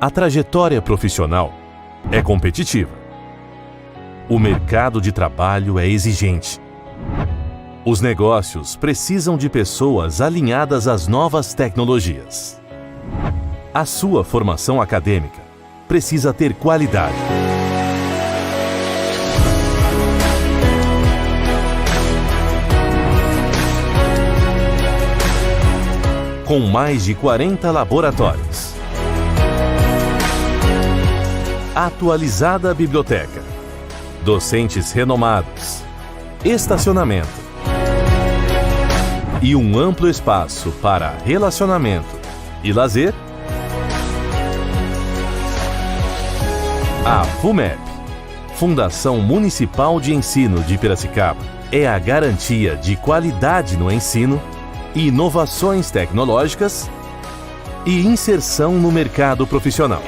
A trajetória profissional é competitiva. O mercado de trabalho é exigente. Os negócios precisam de pessoas alinhadas às novas tecnologias. A sua formação acadêmica precisa ter qualidade. Com mais de 40 laboratórios. Atualizada biblioteca. Docentes renomados. Estacionamento. E um amplo espaço para relacionamento e lazer. A FUMEP, Fundação Municipal de Ensino de Piracicaba, é a garantia de qualidade no ensino, inovações tecnológicas e inserção no mercado profissional.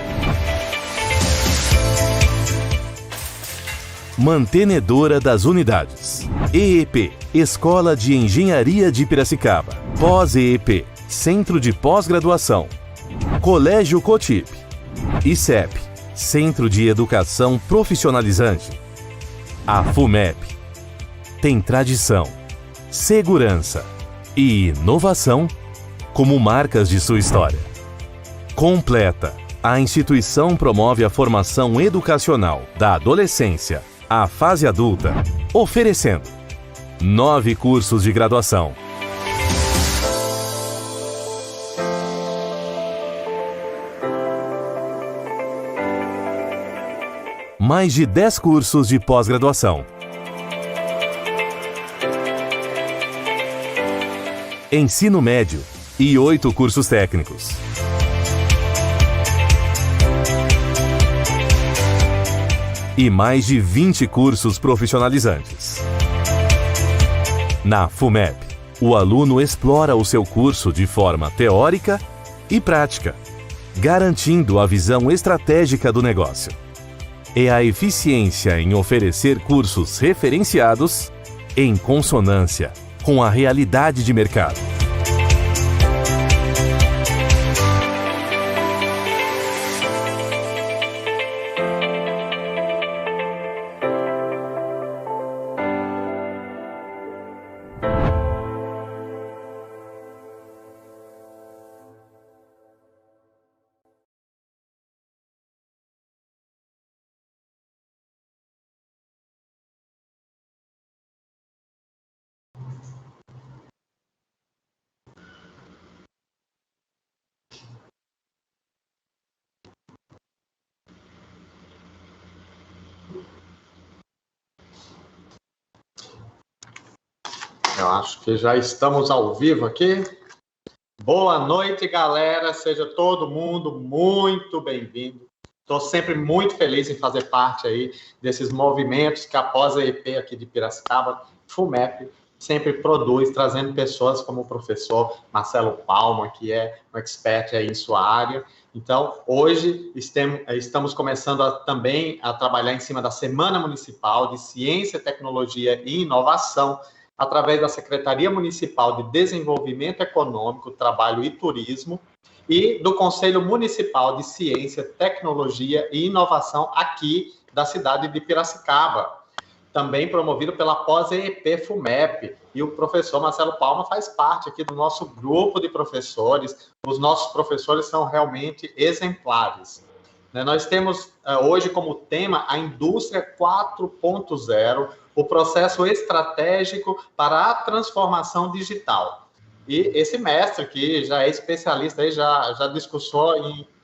Mantenedora das unidades. EEP, Escola de Engenharia de Piracicaba. Pós-EEP, Centro de Pós-Graduação. Colégio Cotip. ICEP, Centro de Educação Profissionalizante. A FUMEP tem tradição, segurança e inovação como marcas de sua história. Completa, a instituição promove a formação educacional da adolescência à fase adulta, oferecendo 9 cursos de graduação. Mais de 10 cursos de pós-graduação. Ensino médio e 8 cursos técnicos. E mais de 20 cursos profissionalizantes. Na FUMEP, o aluno explora o seu curso de forma teórica e prática, garantindo a visão estratégica do negócio. É a eficiência em oferecer cursos referenciados em consonância com a realidade de mercado. Eu acho que já estamos ao vivo aqui. Boa noite, galera. Seja todo mundo muito bem-vindo. Estou sempre muito feliz em fazer parte aí desses movimentos que após a EP aqui de Piracicaba, FUMEP, sempre produz, trazendo pessoas como o professor Marcelo Palma, que é um expert aí em sua área. Então, hoje estamos começando também a trabalhar em cima da Semana Municipal de Ciência, Tecnologia e Inovação, através da Secretaria Municipal de Desenvolvimento Econômico, Trabalho e Turismo e do Conselho Municipal de Ciência, Tecnologia e Inovação aqui da cidade de Piracicaba, também promovido pela pós-EEP FUMEP, e o professor Marcelo Palma faz parte aqui do nosso grupo de professores. Os nossos professores são realmente exemplares. Nós temos hoje como tema a Indústria 4.0, o processo estratégico para a transformação digital. E esse mestre, que já é especialista, aí, já discursou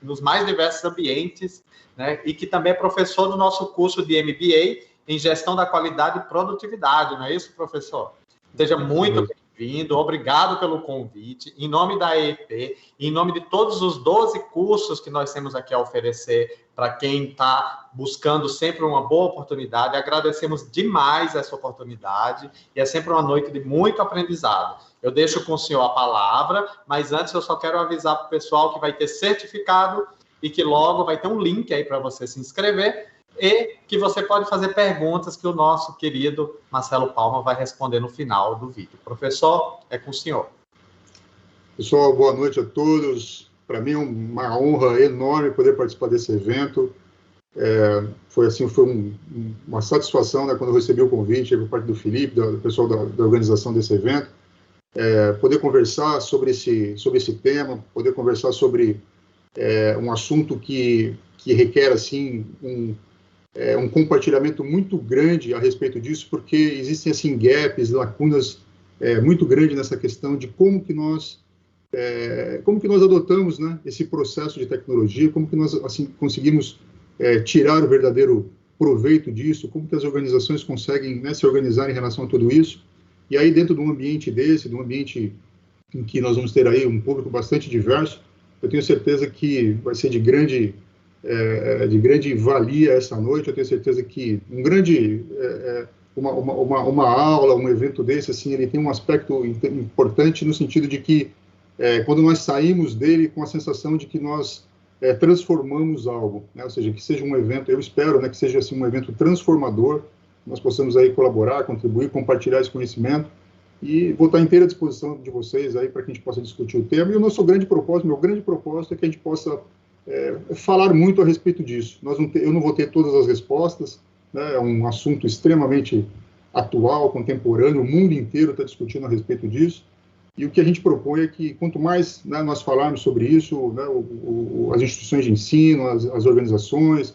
nos mais diversos ambientes, né, e que também é professor do nosso curso de MBA em Gestão da Qualidade e Produtividade, não é isso, professor? Seja muito bem-vindo, obrigado pelo convite, em nome da EEP, em nome de todos os 12 cursos que nós temos aqui a oferecer para quem está buscando sempre uma boa oportunidade. Agradecemos demais essa oportunidade e é sempre uma noite de muito aprendizado. Eu deixo com o senhor a palavra, mas antes eu só quero avisar para o pessoal que vai ter certificado e que logo vai ter um link aí para você se inscrever e que você pode fazer perguntas que o nosso querido Marcelo Palma vai responder no final do vídeo. Professor, é com o senhor. Pessoal, boa noite a todos. Para mim é uma honra enorme poder participar desse evento. Foi uma satisfação, né, quando eu recebi o convite por parte do Felipe, do pessoal da organização desse evento, poder conversar sobre esse tema, poder conversar sobre um assunto que requer assim um compartilhamento muito grande a respeito disso, porque existem assim gaps, lacunas muito grandes nessa questão de como que nós adotamos, né, esse processo de tecnologia, como que nós assim conseguimos tirar o verdadeiro proveito disso, como que as organizações conseguem, né, se organizar em relação a tudo isso. E aí, dentro de um ambiente de um ambiente em que nós vamos ter aí um público bastante diverso, eu tenho certeza que vai ser de grande valia essa noite. Eu tenho certeza que uma aula, um evento desse, assim, ele tem um aspecto importante no sentido de que quando nós saímos dele com a sensação de que nós transformamos algo, né? Ou seja, que seja um evento, eu espero, né, que seja assim, um evento transformador, nós possamos aí colaborar, contribuir, compartilhar esse conhecimento, e vou estar inteira à disposição de vocês aí para que a gente possa discutir o tema. E o meu grande propósito é que a gente possa falar muito a respeito disso. Eu não vou ter todas as respostas, né? É um assunto extremamente atual, contemporâneo, o mundo inteiro está discutindo a respeito disso. E o que a gente propõe é que, quanto mais, né, nós falarmos sobre isso, né, as instituições de ensino, as organizações,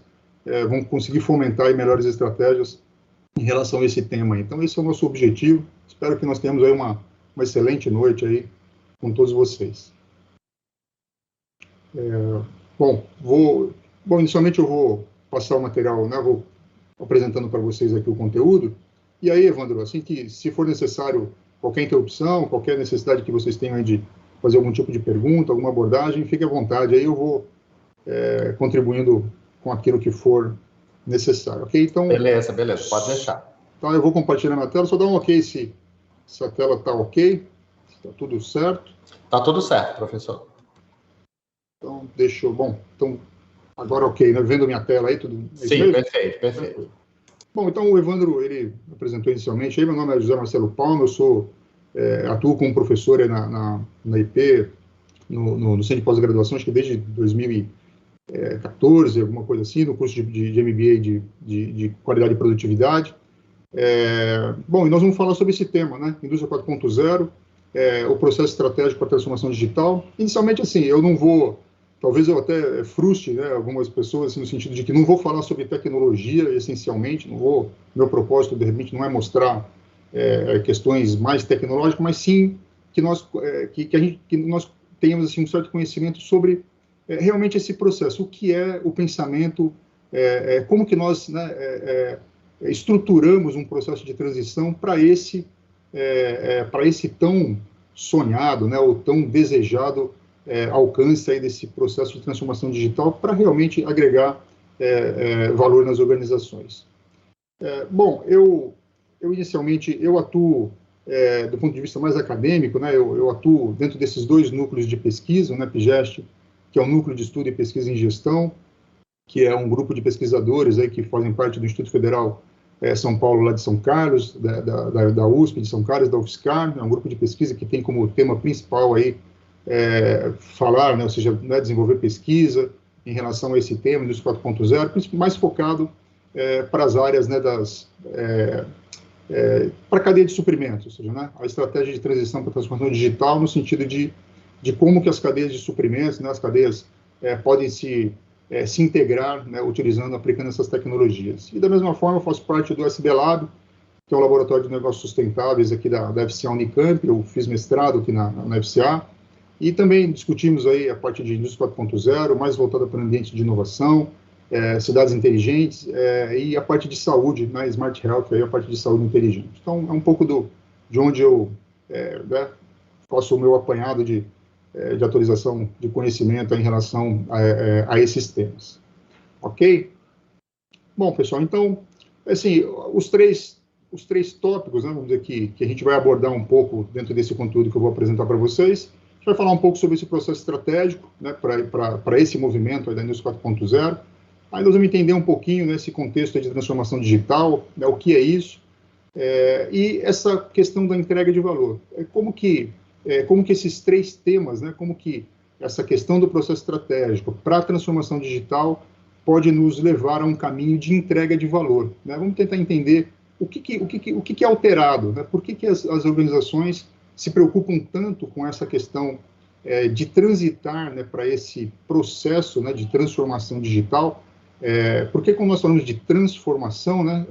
vão conseguir fomentar aí melhores estratégias em relação a esse tema. Então, esse é o nosso objetivo. Espero que nós tenhamos aí uma excelente noite aí com todos vocês. Inicialmente eu vou passar o material, né, vou apresentando para vocês aqui o conteúdo. E aí, Evandro, assim que, se for necessário, qualquer interrupção, qualquer necessidade que vocês tenham de fazer algum tipo de pergunta, alguma abordagem, fique à vontade, aí eu vou contribuindo com aquilo que for necessário, ok? Então, beleza, pode deixar. Então, eu vou compartilhar minha tela, só dar um ok se a tela está ok, se está tudo certo. Está tudo certo, professor. Então, então, agora ok, né? Vendo minha tela aí, tudo... Sim, perfeito. Bom, então o Evandro, ele apresentou inicialmente, aí meu nome é José Marcelo Palma, eu atuo como professor na IP, no Centro de Pós-Graduação, acho que desde 2014, alguma coisa assim, no curso de MBA de Qualidade e Produtividade. E nós vamos falar sobre esse tema, né, Indústria 4.0, o processo estratégico para a transformação digital. Inicialmente, assim, eu não vou... Talvez eu até frustre, né, algumas pessoas, assim, no sentido de que não vou falar sobre tecnologia, essencialmente, meu propósito, de repente, não é mostrar questões mais tecnológicas, mas sim que nós tenhamos assim, um certo conhecimento sobre realmente esse processo, o que é o pensamento, como que nós, né, estruturamos um processo de transição para esse tão sonhado, né, ou tão desejado alcance aí desse processo de transformação digital para realmente agregar valor nas organizações. Eu inicialmente atuo do ponto de vista mais acadêmico, né, eu atuo dentro desses dois núcleos de pesquisa, né, PIGEST, que é o Núcleo de Estudo e Pesquisa em Gestão, que é um grupo de pesquisadores aí que fazem parte do Instituto Federal São Paulo, lá de São Carlos, da USP de São Carlos, da UFSCar, é um grupo de pesquisa que tem como tema principal aí falar, né, ou seja, né, desenvolver pesquisa em relação a esse tema, Indústria 4.0, mais focado para as áreas, né, para a cadeia de suprimentos, ou seja, né, a estratégia de transição para a transformação digital no sentido de como que as cadeias de suprimentos, né, as cadeias podem se integrar, né, aplicando essas tecnologias. E da mesma forma eu faço parte do SB Lab, que é o Laboratório de Negócios Sustentáveis aqui da FCA Unicamp. Eu fiz mestrado aqui na FCA, e também discutimos aí a parte de Indústria 4.0, mais voltada para o ambiente de inovação, cidades inteligentes, e a parte de saúde, né, Smart Health, aí a parte de saúde inteligente. Então, é um pouco de onde eu né, faço o meu apanhado de atualização de conhecimento em relação a esses temas. Ok? Bom, pessoal, então, assim, os três tópicos, né, vamos dizer, que a gente vai abordar um pouco dentro desse conteúdo que eu vou apresentar para vocês. A gente vai falar um pouco sobre esse processo estratégico, né, para esse movimento aí da Indústria 4.0. Aí nós vamos entender um pouquinho nesse contexto de transformação digital, né, o que é isso, e essa questão da entrega de valor. Como que esses três temas, né, como que essa questão do processo estratégico para a transformação digital pode nos levar a um caminho de entrega de valor, né? Vamos tentar entender o que é alterado, né? Por que as organizações se preocupam tanto com essa questão de transitar, né, para esse processo, né, de transformação digital. Porque quando nós falamos de transformação, né,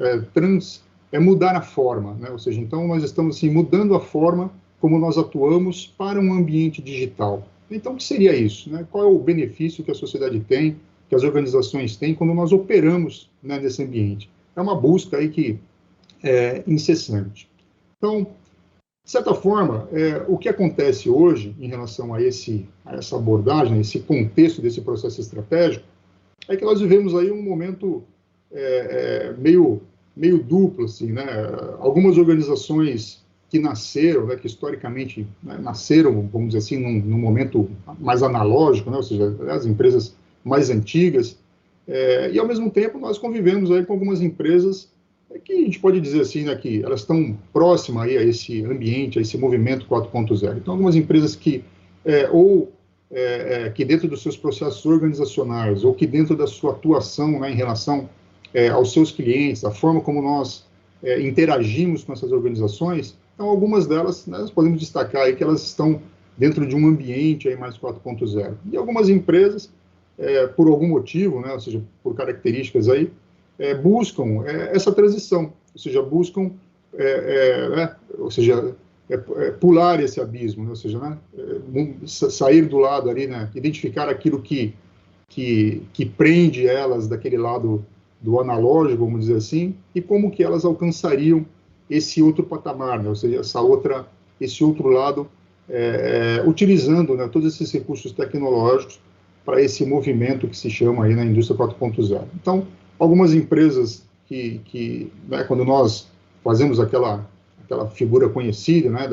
é mudar a forma, né? Ou seja, então nós estamos assim, mudando a forma como nós atuamos para um ambiente digital. Então, o que seria isso, né? Qual é o benefício que a sociedade tem, que as organizações têm quando nós operamos, né, nesse ambiente? É uma busca aí que é incessante. Então, de certa forma, o que acontece hoje em relação a essa abordagem, esse contexto desse processo estratégico, é que nós vivemos aí um momento meio duplo, assim, né? Algumas organizações que nasceram, né, que historicamente, né, nasceram, vamos dizer assim, num momento mais analógico, né? Ou seja, as empresas mais antigas, e ao mesmo tempo nós convivemos aí com algumas empresas que a gente pode dizer assim, né, que elas estão próximas aí a esse ambiente, a esse movimento 4.0. Então, algumas empresas que, que dentro dos seus processos organizacionais, ou que dentro da sua atuação, né, em relação aos seus clientes, a forma como nós interagimos com essas organizações, então, algumas delas, né, nós podemos destacar aí que elas estão dentro de um ambiente aí mais 4.0. E algumas empresas, por algum motivo, né, ou seja, por características aí, buscam essa transição, ou seja, buscam pular esse abismo, né, ou seja, né, sair do lado ali, né, identificar aquilo que prende elas daquele lado do analógico, vamos dizer assim, e como que elas alcançariam esse outro patamar, né, ou seja, esse outro lado, utilizando, né, todos esses recursos tecnológicos para esse movimento que se chama aí na indústria 4.0. Então, algumas empresas né, quando nós fazemos aquela figura conhecida, né,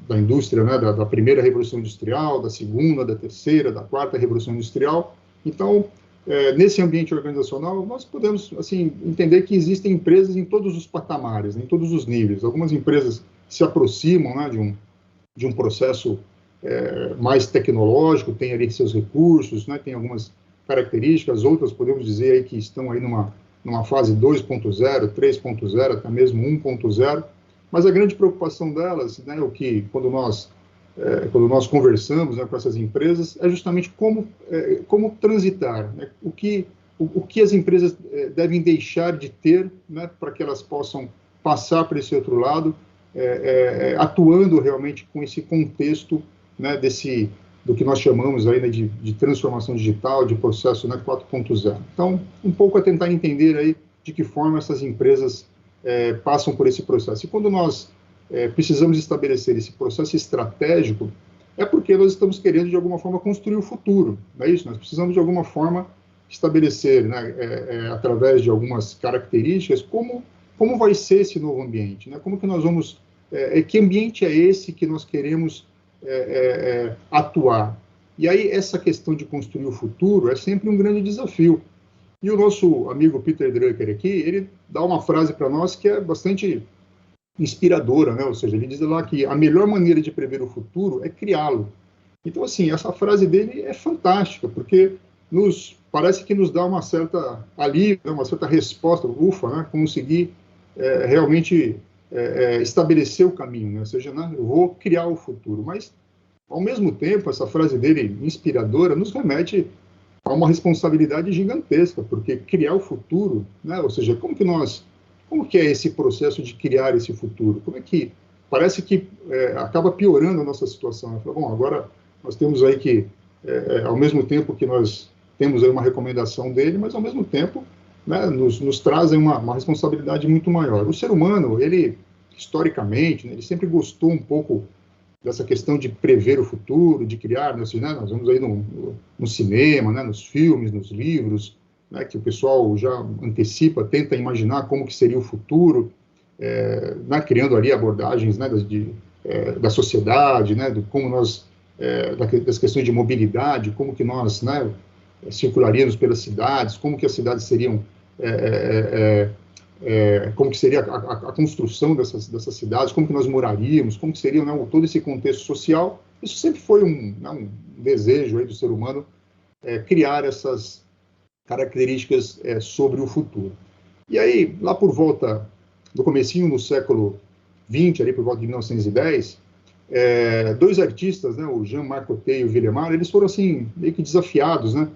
da indústria, né, da primeira revolução industrial, da segunda, da terceira, da quarta revolução industrial, então, nesse ambiente organizacional, nós podemos assim, entender que existem empresas em todos os patamares, em todos os níveis. Algumas empresas se aproximam, né, de um processo mais tecnológico, tem ali seus recursos, né, tem algumas características, outras podemos dizer aí que estão aí numa fase 2.0, 3.0, até mesmo 1.0, mas a grande preocupação delas, né, quando nós conversamos, né, com essas empresas, é justamente como transitar, né, o que as empresas devem deixar de ter, né, para que elas possam passar para esse outro lado, atuando realmente com esse contexto, né, do que nós chamamos aí, né, de transformação digital, de processo, né, 4.0. Então, um pouco a tentar entender aí de que forma essas empresas passam por esse processo. E quando nós precisamos estabelecer esse processo estratégico, é porque nós estamos querendo, de alguma forma, construir o futuro, não é isso? Nós precisamos, de alguma forma, estabelecer, né, através de algumas características, como vai ser esse novo ambiente, né? Como que nós vamos... que ambiente é esse que nós queremos atuar? E aí, essa questão de construir o futuro é sempre um grande desafio. E o nosso amigo Peter Drucker aqui, ele dá uma frase para nós que é bastante inspiradora, né? Ou seja, ele diz lá que a melhor maneira de prever o futuro é criá-lo. Então, assim, essa frase dele é fantástica, porque parece que nos dá uma certa alívio, uma certa resposta, ufa, né? Conseguir realmente estabelecer o caminho, né? Ou seja, né? Eu vou criar o futuro. Mas, ao mesmo tempo, essa frase dele, inspiradora, nos remete a uma responsabilidade gigantesca, porque criar o futuro, né? Ou seja, como que é esse processo de criar esse futuro? Como é que parece que acaba piorando a nossa situação? Bom, agora nós temos aí que, ao mesmo tempo que nós temos aí uma recomendação dele, mas ao mesmo tempo, né, nos trazem uma responsabilidade muito maior. O ser humano, ele, historicamente, né, ele sempre gostou um pouco dessa questão de prever o futuro, de criar, né, nós vamos aí no cinema, né, nos filmes, nos livros, né, que o pessoal já antecipa, tenta imaginar como que seria o futuro, né, criando ali abordagens, né, da sociedade, né, como nós, das questões de mobilidade, como que nós, né, circularíamos pelas cidades, como que as cidades seriam, como que seria a construção dessas cidades, como que nós moraríamos, como que seria, né, todo esse contexto social, Isso sempre foi um desejo aí do ser humano, criar essas características sobre o futuro. E aí, lá por volta do comecinho do século XX, ali por volta de 1910, dois artistas, né, o Jean-Marc Coté e o Villemar, eles foram assim, meio que desafiados, né,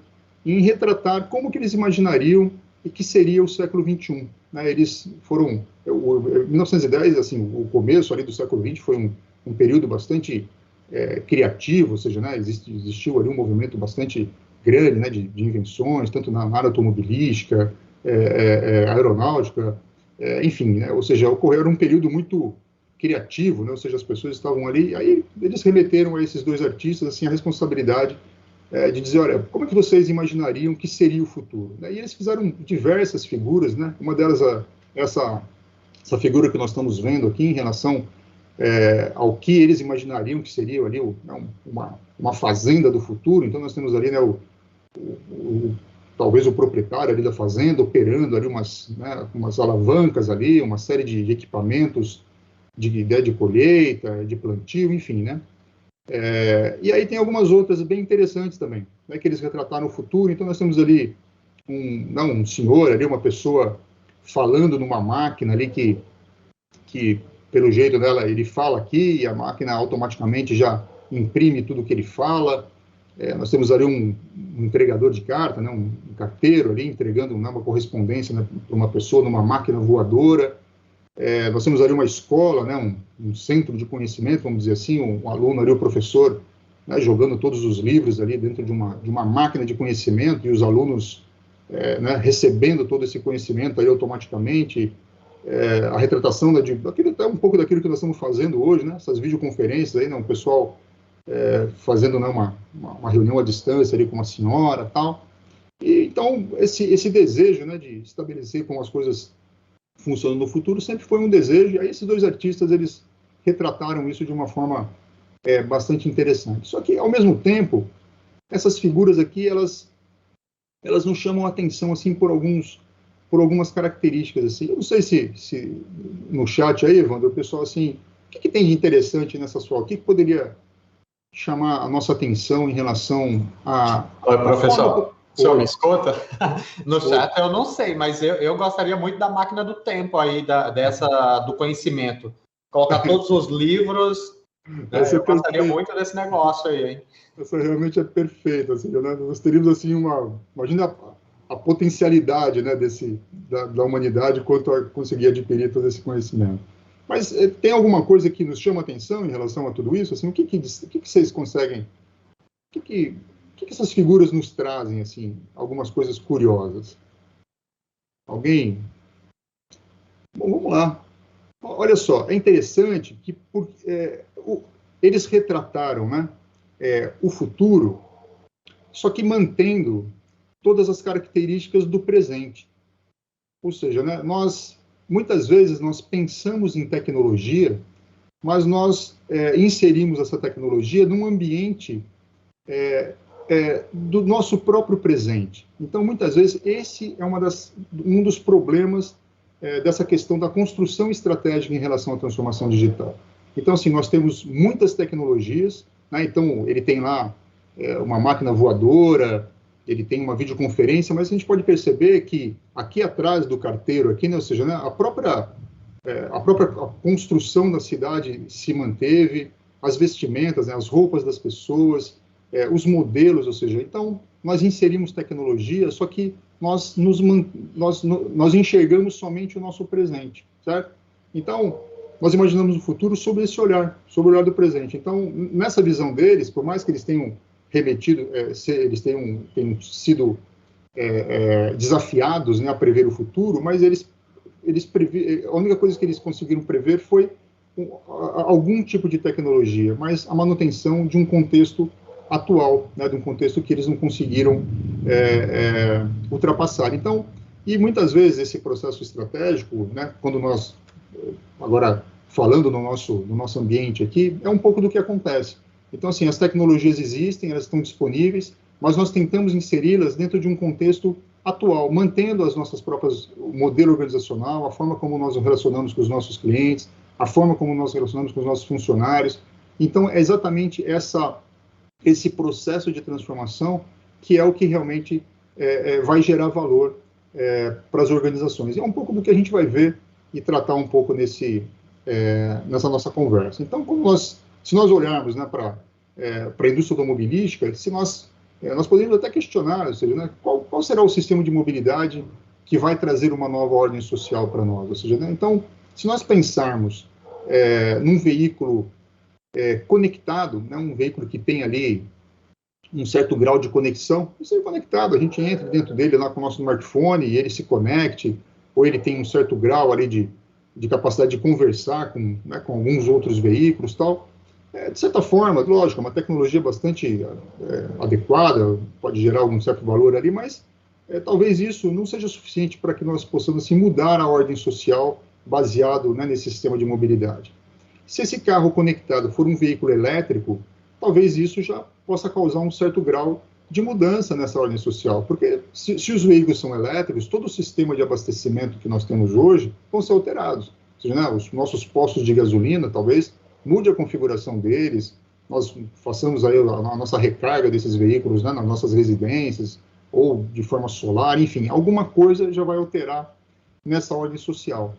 em retratar como que eles imaginariam e que seria o século XXI. Né? Eles foram, 1910, assim, o começo ali do século XX foi um período bastante criativo, ou seja, né, existiu ali um movimento bastante grande, né, de invenções, tanto na área automobilística, aeronáutica, enfim, né, ou seja, ocorreu um período muito criativo, né, ou seja, as pessoas estavam ali, aí eles remeteram a esses dois artistas assim, a responsabilidade de dizer, olha, como é que vocês imaginariam que seria o futuro? E eles fizeram diversas figuras, né, uma delas essa figura que nós estamos vendo aqui em relação ao que eles imaginariam que seria ali uma fazenda do futuro. Então nós temos ali, né, talvez o proprietário ali da fazenda operando ali umas alavancas ali, uma série de equipamentos de colheita, de plantio, enfim, né? E aí tem algumas outras bem interessantes também, né, que eles retrataram o futuro. Então nós temos ali um senhor ali, uma pessoa falando numa máquina ali que pelo jeito dela, ele fala aqui e a máquina automaticamente já imprime tudo que ele fala. Nós temos ali um entregador de carta, né, um carteiro ali entregando uma correspondência, né, para uma pessoa numa máquina voadora. Nós temos ali uma escola, né, um centro de conhecimento, vamos dizer assim, um aluno ali, o professor, né, jogando todos os livros ali dentro de uma máquina de conhecimento e os alunos né, recebendo todo esse conhecimento aí automaticamente. A retratação até um pouco daquilo que nós estamos fazendo hoje, né, essas videoconferências aí, né, um pessoal fazendo, né, uma reunião à distância ali com uma senhora, tal. E então esse desejo, né, de estabelecer como as coisas funcionam no futuro sempre foi um desejo. E aí esses dois artistas eles retrataram isso de uma forma bastante interessante. Só que ao mesmo tempo essas figuras aqui elas nos chamam a atenção assim por algumas características, assim. Eu não sei se no chat aí, Evandro, o pessoal, assim, o que tem de interessante nessa sua, o que poderia chamar a nossa atenção em relação a... Oi, professor, o senhor me escuta? No chat eu não sei, mas eu gostaria muito da máquina do tempo aí, do conhecimento. Colocar todos os livros, né? Eu gostaria muito desse negócio aí, hein? Essa realmente é perfeita, assim, né? Nós teríamos, assim, imagina a potencialidade, né, da humanidade quanto a conseguir adquirir todo esse conhecimento. Mas tem alguma coisa que nos chama a atenção em relação a tudo isso? Assim, o que vocês conseguem... O que essas figuras nos trazem, assim, algumas coisas curiosas? Alguém? Bom, vamos lá. Olha só, é interessante que eles retrataram, né, o futuro, só que mantendo todas as características do presente. Ou seja, né, muitas vezes nós pensamos em tecnologia, mas nós inserimos essa tecnologia num ambiente do nosso próprio presente. Então, muitas vezes, esse é um dos problemas dessa questão da construção estratégica em relação à transformação digital. Então, assim, nós temos muitas tecnologias, né, então ele tem lá uma máquina voadora, ele tem uma videoconferência, mas a gente pode perceber que aqui atrás do carteiro, aqui, né, ou seja, né, a própria construção da cidade se manteve, as vestimentas, né, as roupas das pessoas, os modelos, ou seja, então nós inserimos tecnologia, só que nós enxergamos somente o nosso presente, certo? Então, nós imaginamos o futuro sob esse olhar, sob o olhar do presente. Então, nessa visão deles, por mais que eles tenham remetido, eles tenham sido desafiados, né, a prever o futuro, mas a única coisa que eles conseguiram prever foi algum tipo de tecnologia, mas a manutenção de um contexto atual, né, de um contexto que eles não conseguiram ultrapassar. Então, e muitas vezes esse processo estratégico, né, quando nós, agora falando no nosso ambiente aqui, é um pouco do que acontece. Então, assim, as tecnologias existem, elas estão disponíveis, mas nós tentamos inseri-las dentro de um contexto atual, mantendo as nossas próprias, o modelo organizacional, a forma como nós nos relacionamos com os nossos clientes, a forma como nós nos relacionamos com os nossos funcionários, Então, é exatamente esse processo de transformação que é o que realmente vai gerar valor para as organizações. E é um pouco do que a gente vai ver e tratar um pouco nessa nossa conversa. Então, se nós olharmos, né, para a indústria automobilística, nós poderíamos até questionar, ou seja, né, qual será o sistema de mobilidade que vai trazer uma nova ordem social para nós? Ou seja, né, então, se nós pensarmos num veículo conectado, né, um veículo que tem ali um certo grau de conexão, isso é conectado, a gente entra dentro dele lá com o nosso smartphone e ele se conecte, ou ele tem um certo grau ali de capacidade de conversar com alguns outros veículos e tal. De certa forma, lógico, é uma tecnologia bastante adequada, pode gerar algum certo valor ali, mas talvez isso não seja suficiente para que nós possamos assim, mudar a ordem social baseado, né, nesse sistema de mobilidade. Se esse carro conectado for um veículo elétrico, talvez isso já possa causar um certo grau de mudança nessa ordem social, porque se os veículos são elétricos, todo o sistema de abastecimento que nós temos hoje vão ser alterados. Ou seja, né, os nossos postos de gasolina, talvez, mude a configuração deles, nós façamos aí a nossa recarga desses veículos, né, nas nossas residências, ou de forma solar, enfim, alguma coisa já vai alterar nessa ordem social.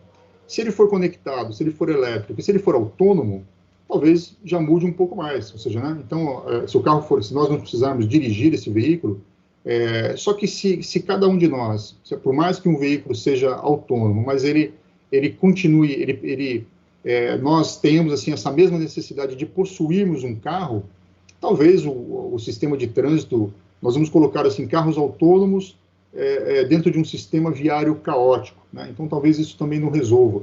Se ele for conectado, se ele for elétrico, se ele for autônomo, talvez já mude um pouco mais. Ou seja, né, então, se nós não precisarmos dirigir esse veículo, só que se cada um de nós, por mais que um veículo seja autônomo, mas ele continue, nós tenhamos assim essa mesma necessidade de possuirmos um carro, talvez o sistema de trânsito, nós vamos colocar assim carros autônomos dentro de um sistema viário caótico, né? Então talvez isso também não resolva.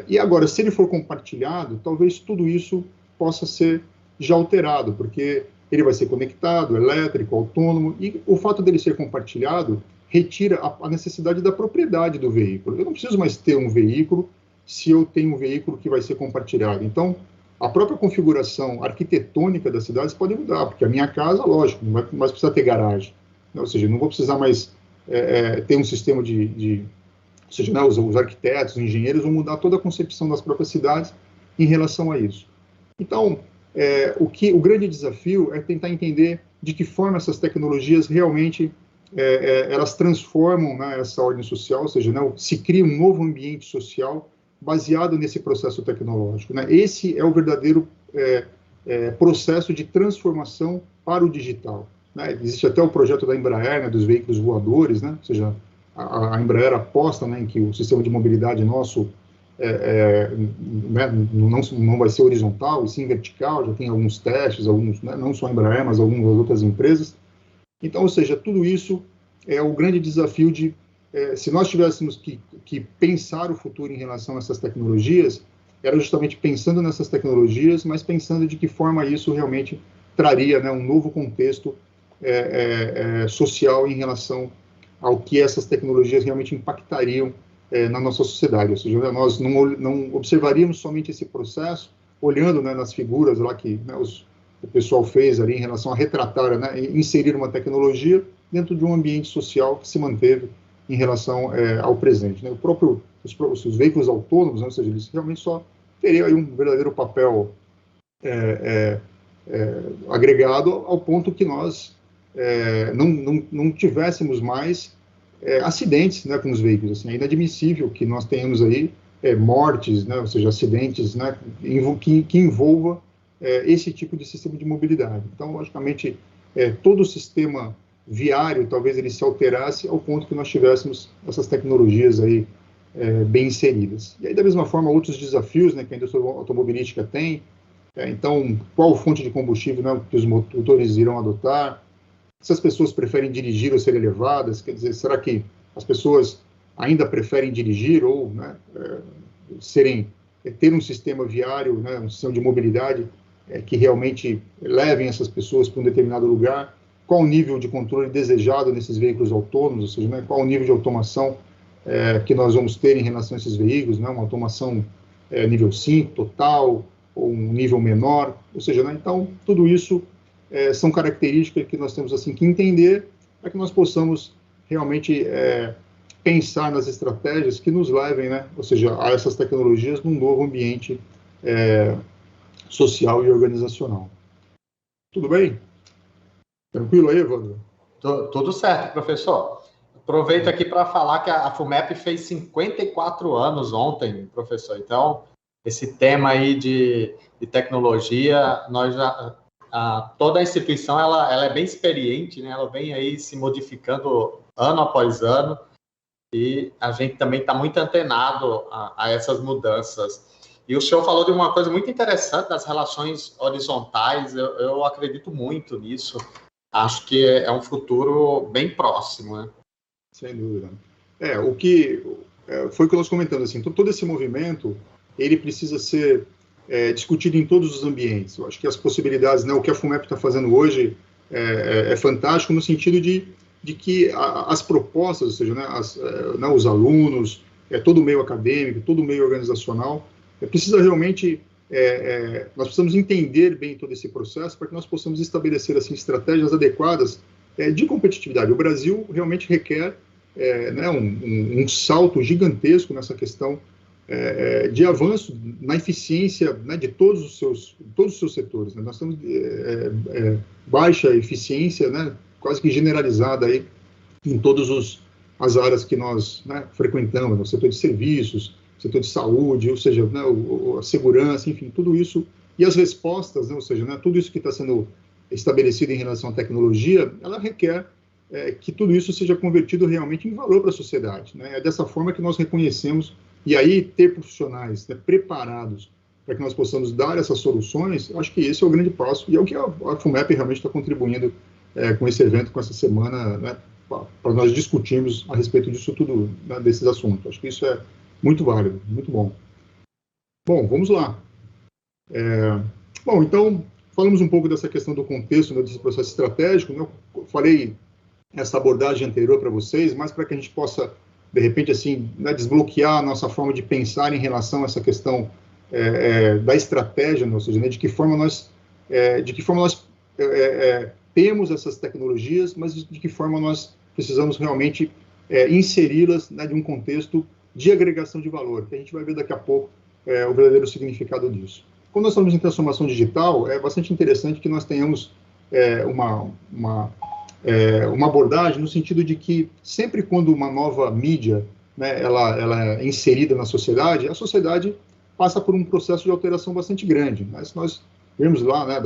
E agora, se ele for compartilhado, talvez tudo isso possa ser já alterado, porque ele vai ser conectado, elétrico, autônomo, e o fato dele ser compartilhado retira a necessidade da propriedade do veículo. Eu não preciso mais ter um veículo se eu tenho um veículo que vai ser compartilhado. Então, a própria configuração arquitetônica das cidades pode mudar, porque a minha casa, lógico, não vai mais precisar ter garagem, né? Ou seja, não vou precisar mais ter um sistema ou seja, né, os arquitetos, os engenheiros vão mudar toda a concepção das próprias cidades em relação a isso. Então, o grande desafio é tentar entender de que forma essas tecnologias realmente elas transformam, né, essa ordem social, ou seja, né, se cria um novo ambiente social baseado nesse processo tecnológico, né? Esse é o verdadeiro processo de transformação para o digital, né? Existe até o projeto da Embraer, né, dos veículos voadores, né? Ou seja, a Embraer aposta, né, em que o sistema de mobilidade nosso né, não vai ser horizontal, e sim vertical, já tem alguns testes, né, não só a Embraer, mas algumas outras empresas. Então, ou seja, tudo isso é o grande desafio se nós tivéssemos que pensar o futuro em relação a essas tecnologias, era justamente pensando nessas tecnologias, mas pensando de que forma isso realmente traria, né, um novo contexto social em relação ao que essas tecnologias realmente impactariam na nossa sociedade. Ou seja, nós não observaríamos somente esse processo, olhando, né, nas figuras lá que, né, o pessoal fez ali em relação a retratar, né, inserir uma tecnologia dentro de um ambiente social que se manteve em relação ao presente, né? Os veículos autônomos, né, ou seja, eles realmente só teriam aí um verdadeiro papel agregado ao ponto que nós não tivéssemos mais acidentes, né, com os veículos. Assim, é inadmissível que nós tenhamos aí mortes, né, ou seja, acidentes, né, que envolva esse tipo de sistema de mobilidade. Então, logicamente, todo o sistema viário, talvez ele se alterasse ao ponto que nós tivéssemos essas tecnologias aí bem inseridas. E aí, da mesma forma, outros desafios, né, que a indústria automobilística tem. Então, qual fonte de combustível, né, que os motores irão adotar? Se as pessoas preferem dirigir ou serem levadas, quer dizer, será que as pessoas ainda preferem dirigir ou, né, ter um sistema viário, né, um sistema de mobilidade que realmente levem essas pessoas para um determinado lugar? Qual o nível de controle desejado nesses veículos autônomos, ou seja, né, qual o nível de automação que nós vamos ter em relação a esses veículos, né, uma automação nível 5, total, ou um nível menor, ou seja, né, então, tudo isso são características que nós temos assim que entender para que nós possamos realmente pensar nas estratégias que nos levem, né, ou seja, a essas tecnologias num novo ambiente social e organizacional. Tudo bem? Tranquilo aí, Evandro? Tudo certo, professor. Aproveito aqui para falar que a FUMEP fez 54 anos ontem, professor. Então, esse tema aí de tecnologia, nós já, toda a instituição ela é bem experiente, né? Ela vem aí se modificando ano após ano e a gente também está muito antenado a essas mudanças. E o senhor falou de uma coisa muito interessante, das relações horizontais. Eu acredito muito nisso. Acho que é um futuro bem próximo, né? Sem dúvida. O que foi o que nós comentamos, assim, todo esse movimento, ele precisa ser discutido em todos os ambientes. Eu acho que as possibilidades, né, o que a FUMEP está fazendo hoje é fantástico no sentido de que as propostas, ou seja, né, os alunos, todo o meio acadêmico, todo o meio organizacional, precisa realmente, nós precisamos entender bem todo esse processo para que nós possamos estabelecer assim, estratégias adequadas de competitividade. O Brasil realmente requer né, um salto gigantesco nessa questão de avanço na eficiência, né, de todos os seus setores. Né? Nós temos baixa eficiência, né, quase que generalizada aí em todas as áreas que nós, né, frequentamos, no setor de serviços, setor de saúde, ou seja, né, a segurança, enfim, tudo isso, e as respostas, né, ou seja, né, tudo isso que está sendo estabelecido em relação à tecnologia, ela requer que tudo isso seja convertido realmente em valor para a sociedade. Né? É dessa forma que nós reconhecemos, e aí ter profissionais, né, preparados para que nós possamos dar essas soluções, acho que esse é o grande passo, e é o que a FUMEP realmente está contribuindo com esse evento, com essa semana, né, para nós discutirmos a respeito disso tudo, né, desses assuntos. Acho que isso é muito válido, muito bom. Bom, vamos lá. Bom, então, falamos um pouco dessa questão do contexto, né, desse processo estratégico, né? Eu falei essa abordagem anterior para vocês, mas para que a gente possa, de repente, assim, né, desbloquear a nossa forma de pensar em relação a essa questão da estratégia, né? Ou seja, né, de que forma nós temos essas tecnologias, mas de que forma nós precisamos realmente inseri-las, né, de um contexto de agregação de valor, que a gente vai ver daqui a pouco o verdadeiro significado disso. Quando nós falamos em transformação digital, é bastante interessante que nós tenhamos uma abordagem no sentido de que sempre quando uma nova mídia, né, ela é inserida na sociedade, a sociedade passa por um processo de alteração bastante grande. Né? Se nós vemos lá, né,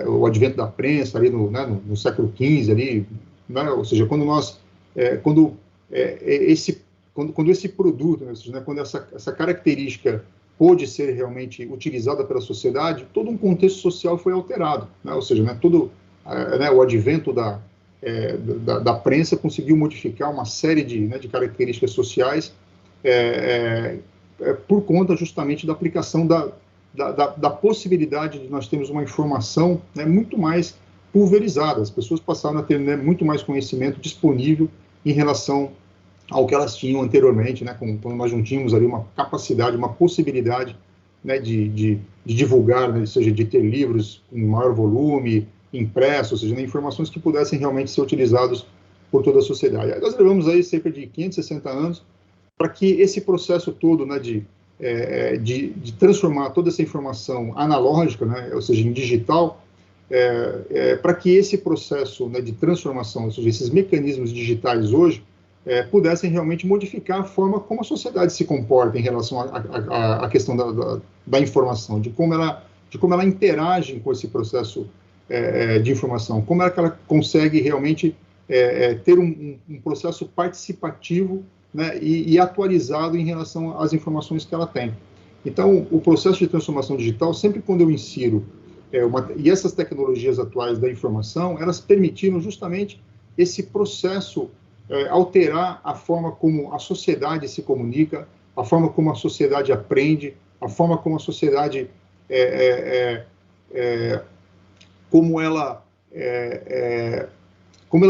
o advento da prensa ali no século XV, ali, né, ou seja, quando esse produto, né, quando essa característica pôde ser realmente utilizada pela sociedade, todo um contexto social foi alterado, né? Ou seja, né, o advento da prensa conseguiu modificar uma série de características sociais por conta justamente da aplicação da possibilidade de nós termos uma informação, né, muito mais pulverizada. As pessoas passaram a ter, né, muito mais conhecimento disponível em relação ao que elas tinham anteriormente, né, quando nós tínhamos ali uma capacidade, uma possibilidade, né, de divulgar, né, ou seja, de ter livros em maior volume, impressos, ou seja, né, informações que pudessem realmente ser utilizados por toda a sociedade. Aí nós levamos aí cerca de 560 anos para que esse processo todo, né, de transformar toda essa informação analógica, né, ou seja, em digital, para que esse processo, né, de transformação, ou seja, esses mecanismos digitais hoje, pudessem realmente modificar a forma como a sociedade se comporta em relação à questão da informação, de como ela interage com esse processo de informação, como é que ela consegue realmente ter um processo participativo, né, e atualizado em relação às informações que ela tem. Então, o processo de transformação digital, sempre quando eu insiro, e essas tecnologias atuais da informação, elas permitiram justamente esse processo alterar a forma como a sociedade se comunica, a forma como a sociedade aprende, a forma como a sociedade como ela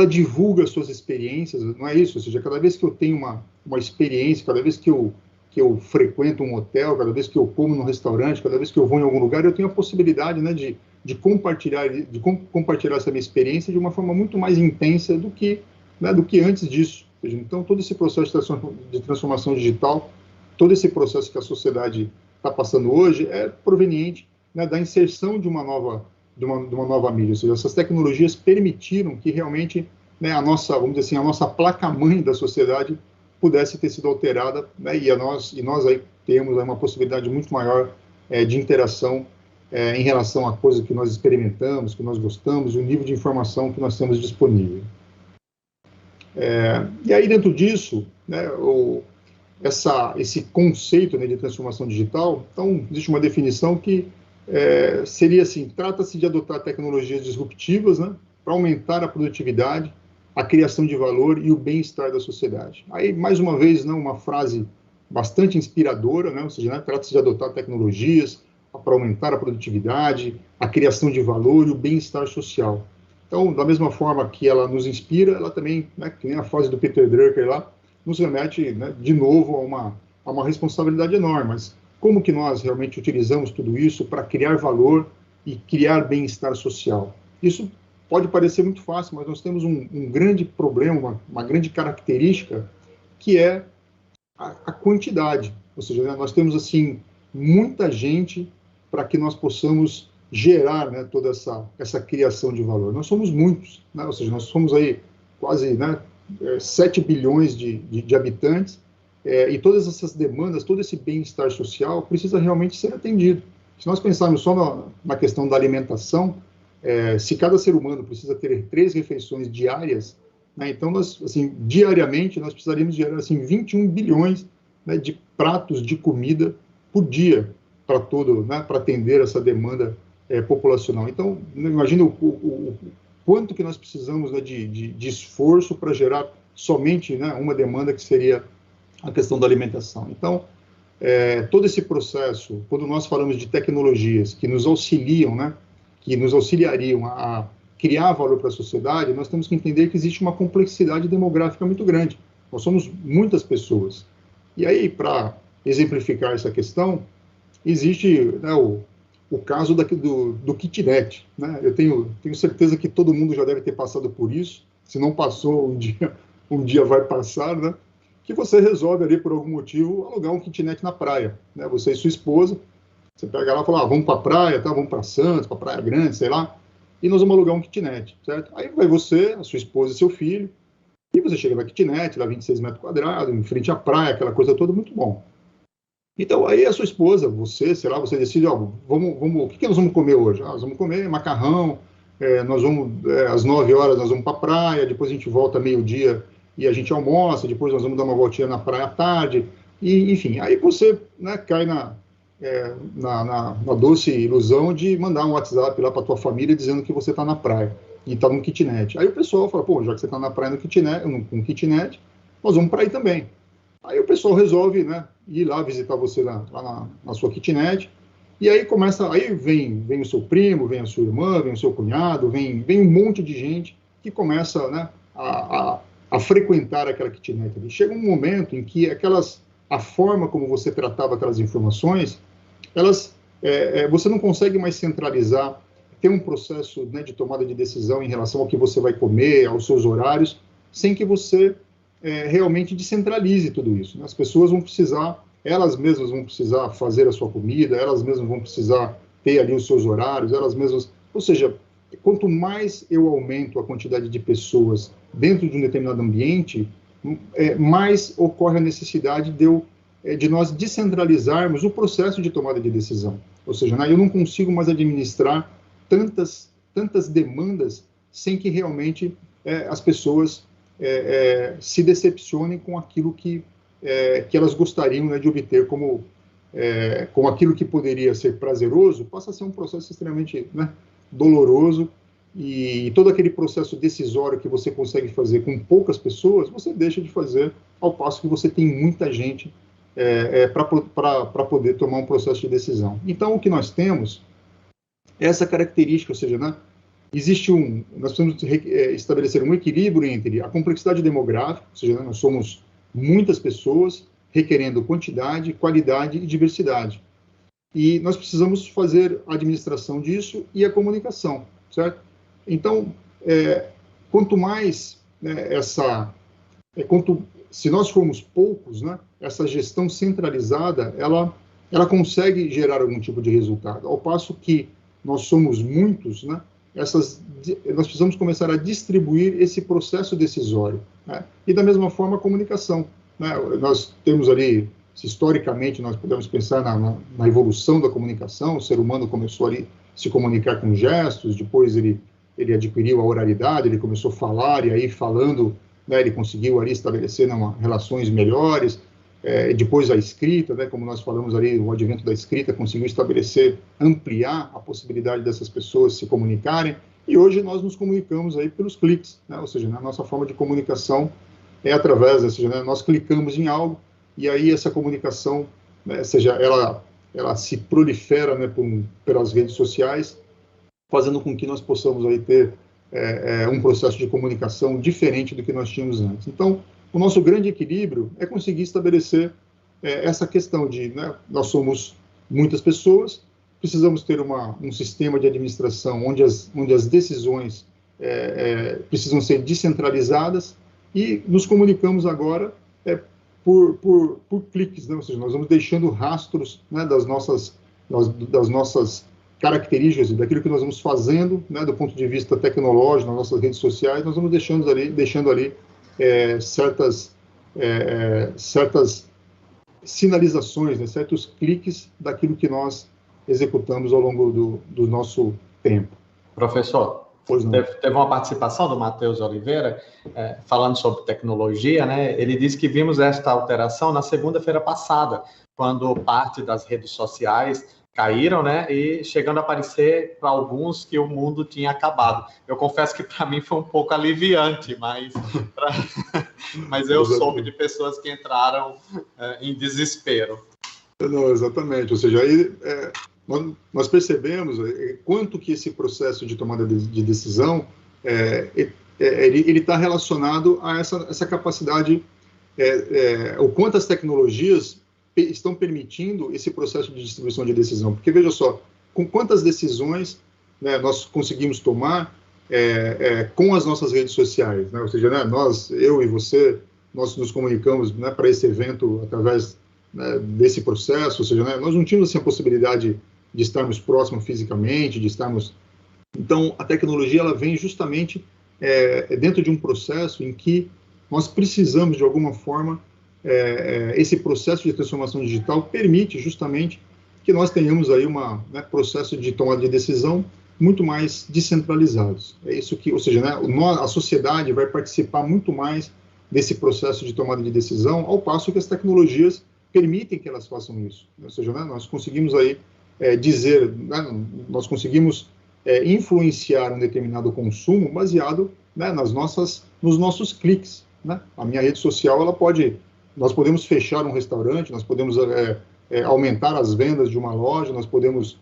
divulga suas experiências, não é isso? Ou seja, cada vez que eu tenho uma experiência, cada vez que eu frequento um hotel, cada vez que eu como num restaurante, cada vez que eu vou em algum lugar, eu tenho a possibilidade, né, de compartilhar essa minha experiência de uma forma muito mais intensa do que antes disso. Ou seja, então, todo esse processo de transformação digital, todo esse processo que a sociedade está passando hoje é proveniente né, da inserção de uma nova mídia. Ou seja, essas tecnologias permitiram que realmente, né, a nossa, vamos dizer assim, a nossa placa-mãe da sociedade pudesse ter sido alterada, né, e nós aí temos aí uma possibilidade muito maior de interação em relação a coisas que nós experimentamos, que nós gostamos, e o nível de informação que nós temos disponível. E aí, dentro disso, né, esse conceito, né, de transformação digital, então, existe uma definição que seria assim: trata-se de adotar tecnologias disruptivas, né, para aumentar a produtividade, a criação de valor e o bem-estar da sociedade. Aí, mais uma vez, né, uma frase bastante inspiradora, né, ou seja, né, trata-se de adotar tecnologias para aumentar a produtividade, a criação de valor e o bem-estar social. Então, da mesma forma que ela nos inspira, ela também, né, que nem a frase do Peter Drucker lá, nos remete, né, de novo a uma responsabilidade enorme. Mas como que nós realmente utilizamos tudo isso para criar valor e criar bem-estar social? Isso pode parecer muito fácil, mas nós temos um grande problema, uma grande característica, que é a quantidade. Ou seja, né, nós temos assim muita gente para que nós possamos gerar, né, toda essa criação de valor. Nós somos muitos, né, ou seja, nós somos aí quase, né, 7 bilhões de habitantes, e todas essas demandas, todo esse bem-estar social precisa realmente ser atendido. Se nós pensarmos só na questão da alimentação, se cada ser humano precisa ter 3 refeições diárias, né, então nós, assim, diariamente, nós precisaríamos gerar assim, 21 bilhões, né, de pratos de comida por dia para atender essa demanda populacional. Então, imagina o quanto que nós precisamos, né, de esforço para gerar somente, né, uma demanda, que seria a questão da alimentação. Então, todo esse processo, quando nós falamos de tecnologias que nos auxiliam, né, que nos auxiliariam a criar valor para a sociedade, nós temos que entender que existe uma complexidade demográfica muito grande. Nós somos muitas pessoas. E aí, para exemplificar essa questão, existe, né, o caso do kitnet, né? Eu tenho certeza que todo mundo já deve ter passado por isso. Se não passou, um dia vai passar, né? Que você resolve ali, por algum motivo, alugar um kitnet na praia, né? Você e sua esposa, você pega lá e fala: vamos para a praia, tá? Vamos para Santos, para Praia Grande, sei lá, e nós vamos alugar um kitnet, certo? Aí vai você, a sua esposa e seu filho, e você chega na kitnet, lá 26 metros quadrados, em frente à praia, aquela coisa toda, muito bom. Então, aí a sua esposa, você, sei lá, você decide: o que nós vamos comer hoje? Nós vamos comer macarrão, nós vamos, às 9 horas nós vamos para a praia, depois a gente volta meio-dia e a gente almoça, depois nós vamos dar uma voltinha na praia à tarde, e, enfim, aí você, né, cai na doce ilusão de mandar um WhatsApp lá para a tua família dizendo que você está na praia e está num kitnet. Aí o pessoal fala: pô, já que você está na praia num kitnet, nós vamos para aí também. Aí o pessoal resolve, né, ir lá visitar você lá na sua kitnet, e aí vem o seu primo, vem a sua irmã, vem o seu cunhado, vem um monte de gente que começa, né, a frequentar aquela kitnet ali. Chega um momento em que a forma como você tratava aquelas informações, você não consegue mais centralizar, ter um processo, né, de tomada de decisão em relação ao que você vai comer, aos seus horários, sem que você realmente descentralize tudo isso. As pessoas elas mesmas vão precisar fazer a sua comida, elas mesmas vão precisar ter ali os seus horários, elas mesmas... Ou seja, quanto mais eu aumento a quantidade de pessoas dentro de um determinado ambiente, mais ocorre a necessidade de nós descentralizarmos o processo de tomada de decisão. Ou seja, né, eu não consigo mais administrar tantas demandas sem que realmente as pessoas se decepcionem com aquilo que elas gostariam, né, de obter como aquilo que poderia ser prazeroso, passa a ser um processo extremamente, né, doloroso, e todo aquele processo decisório que você consegue fazer com poucas pessoas, você deixa de fazer, ao passo que você tem muita gente para poder tomar um processo de decisão. Então, o que nós temos é essa característica, ou seja, né, nós precisamos estabelecer um equilíbrio entre a complexidade demográfica, ou seja, né, nós somos muitas pessoas requerendo quantidade, qualidade e diversidade. E nós precisamos fazer a administração disso e a comunicação, certo? Então, quanto mais, né, se nós formos poucos, né, essa gestão centralizada, ela ela consegue gerar algum tipo de resultado. Ao passo que nós somos muitos, né, nós precisamos começar a distribuir esse processo decisório. Né? E da mesma forma a comunicação. Né? Nós temos ali, historicamente, nós podemos pensar na evolução da comunicação. O ser humano começou ali a se comunicar com gestos, depois ele adquiriu a oralidade, ele começou a falar, e aí falando, né, ele conseguiu ali estabelecer relações melhores. Depois a escrita, né, como nós falamos ali, o advento da escrita conseguiu ampliar a possibilidade dessas pessoas se comunicarem, e hoje nós nos comunicamos aí pelos cliques, né, ou seja, a nossa forma de comunicação é através, ou seja, né, nós clicamos em algo, e aí essa comunicação, né, ou seja, ela se prolifera, né, pelas redes sociais, fazendo com que nós possamos aí ter um processo de comunicação diferente do que nós tínhamos antes. Então, o nosso grande equilíbrio é conseguir estabelecer essa questão de, né, nós somos muitas pessoas, precisamos ter um sistema de administração onde as decisões precisam ser descentralizadas, e nos comunicamos agora por cliques, né? Ou seja, nós vamos deixando rastros, né, das nossas características, daquilo que nós vamos fazendo, né, do ponto de vista tecnológico, nas nossas redes sociais, nós vamos deixando ali certas sinalizações, né, certos cliques daquilo que nós executamos ao longo do nosso tempo. Professor, teve uma participação do Matheus Oliveira falando sobre tecnologia, né? Ele disse que vimos esta alteração na segunda-feira passada, quando parte das redes sociais caíram, né, e chegando a parecer para alguns que o mundo tinha acabado. Eu confesso que para mim foi um pouco aliviante, mas eu soube de pessoas que entraram em desespero. Não, exatamente, ou seja, aí nós percebemos quanto que esse processo de tomada de decisão ele está relacionado a essa capacidade, o quanto as tecnologias estão permitindo esse processo de distribuição de decisão. Porque, veja só, com quantas decisões, né, nós conseguimos tomar com as nossas redes sociais, né? Ou seja, né, eu e você, nós nos comunicamos, né, para esse evento através, né, desse processo, ou seja, né, nós não tínhamos assim, a possibilidade de estarmos próximos fisicamente, de estarmos... Então, a tecnologia ela vem justamente dentro de um processo em que nós precisamos, de alguma forma, esse processo de transformação digital permite justamente que nós tenhamos aí processo de tomada de decisão muito mais descentralizados. É isso que, ou seja, né, a sociedade vai participar muito mais desse processo de tomada de decisão, ao passo que as tecnologias permitem que elas façam isso. Ou seja, né, nós conseguimos aí dizer, né, nós conseguimos influenciar um determinado consumo baseado, né, nos nossos cliques. Né? A minha rede social, nós podemos fechar um restaurante, nós podemos aumentar as vendas de uma loja, nós podemos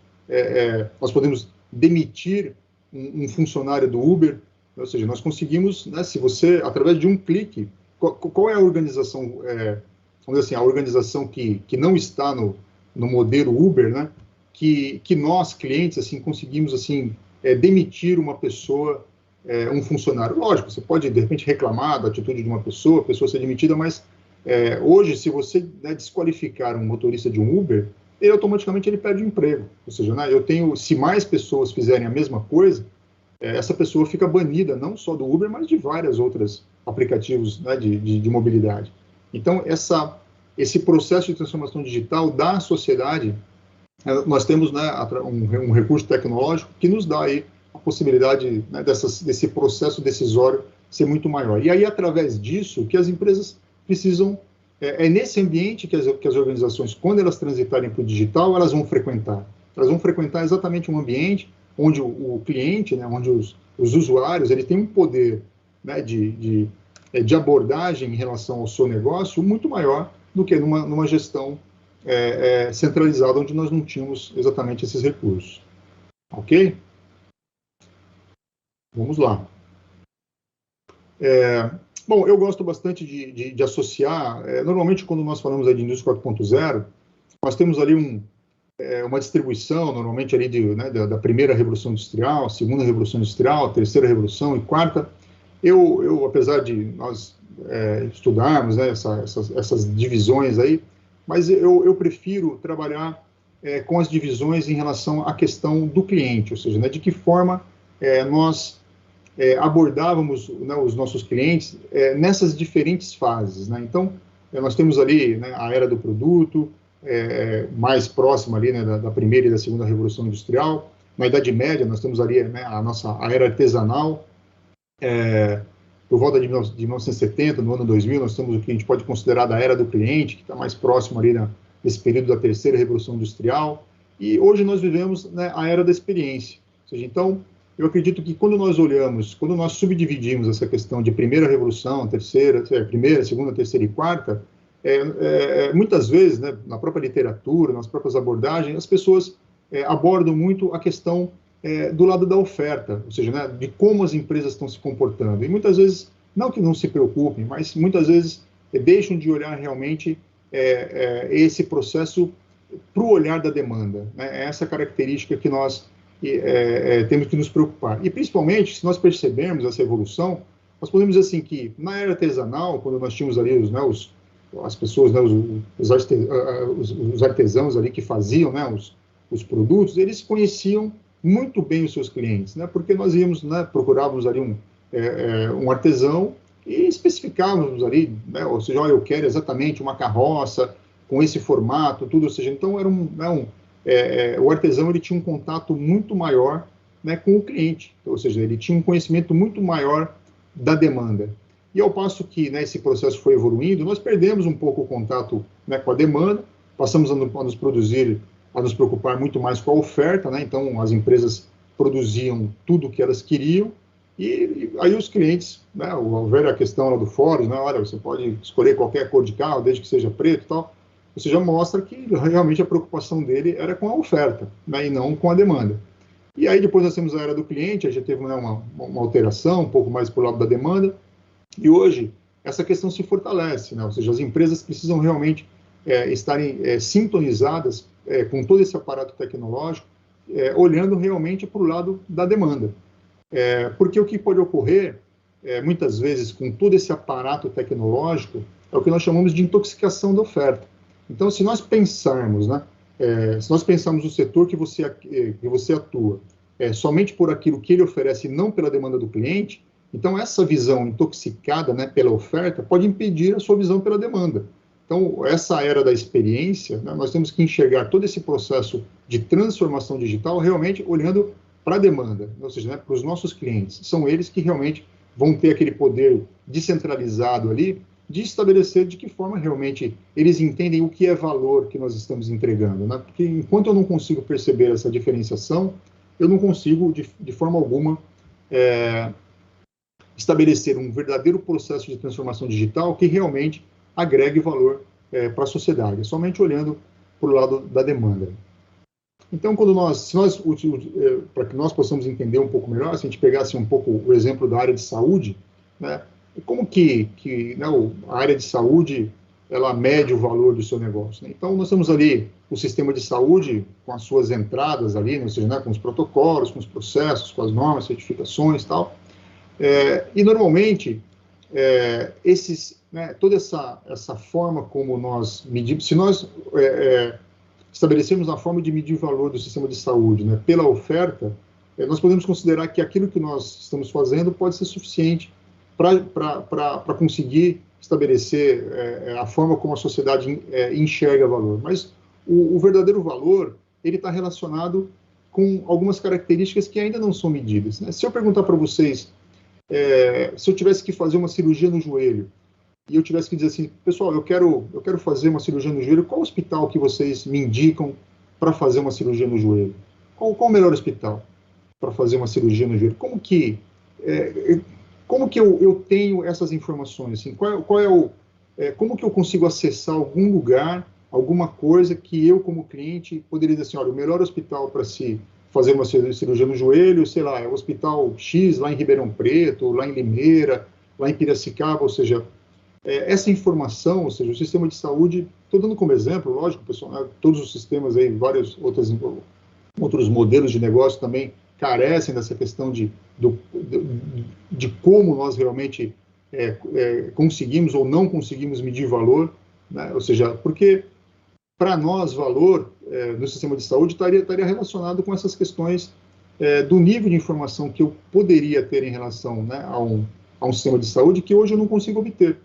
demitir um funcionário do Uber, ou seja, nós conseguimos, né, se você, através de um clique, qual é a organização, vamos dizer assim, a organização que não está no modelo Uber, né, que nós, clientes, assim, conseguimos, assim, demitir uma pessoa, um funcionário. Lógico, você pode, de repente, reclamar da atitude de uma pessoa, a pessoa ser demitida, mas hoje, se você, né, desqualificar um motorista de um Uber, ele automaticamente perde o emprego. Ou seja, né, se mais pessoas fizerem a mesma coisa, essa pessoa fica banida, não só do Uber, mas de vários outros aplicativos, né, de mobilidade. Então, esse processo de transformação digital da sociedade, nós temos, né, um recurso tecnológico que nos dá aí a possibilidade, né, desse processo decisório ser muito maior. E aí, através disso, que as empresas precisam, nesse ambiente que as organizações, quando elas transitarem para o digital, elas vão frequentar. Elas vão frequentar exatamente um ambiente onde o cliente, né, onde os usuários, ele tem um poder, né, de abordagem em relação ao seu negócio muito maior do que numa gestão centralizada, onde nós não tínhamos exatamente esses recursos. Ok? Vamos lá. Bom, eu gosto bastante de associar, normalmente quando nós falamos aí de indústria 4.0, nós temos ali uma distribuição, normalmente ali da primeira revolução industrial, segunda revolução industrial, terceira revolução e quarta. Eu apesar de nós estudarmos, né, essas divisões aí, mas eu prefiro trabalhar com as divisões em relação à questão do cliente, ou seja, né, de que forma nós abordávamos, né, os nossos clientes nessas diferentes fases, né? Então, nós temos ali, né, a era do produto, mais próxima ali, né, da primeira e da segunda revolução industrial. Na Idade Média, nós temos ali, né, a era artesanal. Por volta de 1970, no ano 2000, nós temos o que a gente pode considerar da era do cliente, que está mais próximo ali nesse período da terceira revolução industrial. E hoje nós vivemos, né, a era da experiência. Ou seja, então, eu acredito que quando nós subdividimos essa questão de primeira revolução, primeira, segunda, terceira e quarta, muitas vezes, né, na própria literatura, nas próprias abordagens, as pessoas abordam muito a questão do lado da oferta, ou seja, né, de como as empresas estão se comportando. E muitas vezes, não que não se preocupem, mas muitas vezes deixam de olhar realmente esse processo para o olhar da demanda. Né? É essa característica que nós temos que nos preocupar. E, principalmente, se nós percebermos essa evolução, nós podemos dizer assim que, na era artesanal, quando nós tínhamos ali as pessoas, né, os artesãos ali que faziam, né, os produtos, eles conheciam muito bem os seus clientes, né, porque nós íamos, né, procurávamos ali um artesão e especificávamos ali, né, ou seja, eu quero exatamente uma carroça com esse formato, tudo, ou seja, então era o artesão ele tinha um contato muito maior, né, com o cliente, ou seja, ele tinha um conhecimento muito maior da demanda. E ao passo que, né, esse processo foi evoluindo, nós perdemos um pouco o contato, né, com a demanda, passamos a nos preocupar muito mais com a oferta, né, então as empresas produziam tudo o que elas queriam, e aí os clientes, né, houver a questão lá do fórum, né, olha, você pode escolher qualquer cor de carro, desde que seja preto e tal, ou seja, mostra que realmente a preocupação dele era com a oferta, né, e não com a demanda. E aí depois nós temos a era do cliente, aí já teve, né, uma alteração, um pouco mais por lado da demanda, e hoje essa questão se fortalece, né, ou seja, as empresas precisam realmente estarem sintonizadas com todo esse aparato tecnológico, olhando realmente para o lado da demanda. Porque o que pode ocorrer, muitas vezes, com todo esse aparato tecnológico, é o que nós chamamos de intoxicação da oferta. Então, se nós pensarmos, né, o setor que você atua somente por aquilo que ele oferece e não pela demanda do cliente, então essa visão intoxicada, né, pela oferta pode impedir a sua visão pela demanda. Então, essa era da experiência, né, nós temos que enxergar todo esse processo de transformação digital realmente olhando para a demanda, ou seja, né, para os nossos clientes. São eles que realmente vão ter aquele poder descentralizado ali de estabelecer de que forma realmente eles entendem o que é valor que nós estamos entregando, né? Porque enquanto eu não consigo perceber essa diferenciação, eu não consigo, de forma alguma, estabelecer um verdadeiro processo de transformação digital que realmente agregue valor para a sociedade, somente olhando para o lado da demanda. Então, para que nós possamos entender um pouco melhor, se a gente pegasse um pouco o exemplo da área de saúde, né, como que né, a área de saúde ela mede o valor do seu negócio, né? Então, nós temos ali o sistema de saúde com as suas entradas ali, né, ou seja, né, com os protocolos, com os processos, com as normas, certificações e tal. E, normalmente, né, toda essa forma como nós medimos, se nós estabelecemos a forma de medir o valor do sistema de saúde, né, pela oferta, nós podemos considerar que aquilo que nós estamos fazendo pode ser suficiente para conseguir estabelecer a forma como a sociedade enxerga valor. Mas o verdadeiro valor, ele está relacionado com algumas características que ainda não são medidas, né? Se eu perguntar para vocês, se eu tivesse que fazer uma cirurgia no joelho, e eu tivesse que dizer assim, pessoal, eu quero fazer uma cirurgia no joelho, qual hospital que vocês me indicam para fazer uma cirurgia no joelho? Qual o melhor hospital para fazer uma cirurgia no joelho? Como que eu tenho essas informações? Assim, como que eu consigo acessar algum lugar, alguma coisa que eu, como cliente, poderia dizer assim, olha, o melhor hospital para se fazer uma cirurgia no joelho, sei lá, é o Hospital X, lá em Ribeirão Preto, lá em Limeira, lá em Piracicaba, ou seja, essa informação, ou seja, o sistema de saúde, estou dando como exemplo, lógico, pessoal, né, todos os sistemas aí, vários outros modelos de negócio também carecem dessa questão de como nós realmente conseguimos ou não conseguimos medir valor, né? Ou seja, porque para nós, valor no sistema de saúde estaria relacionado com essas questões do nível de informação que eu poderia ter em relação, né, a um sistema de saúde que hoje eu não consigo obter.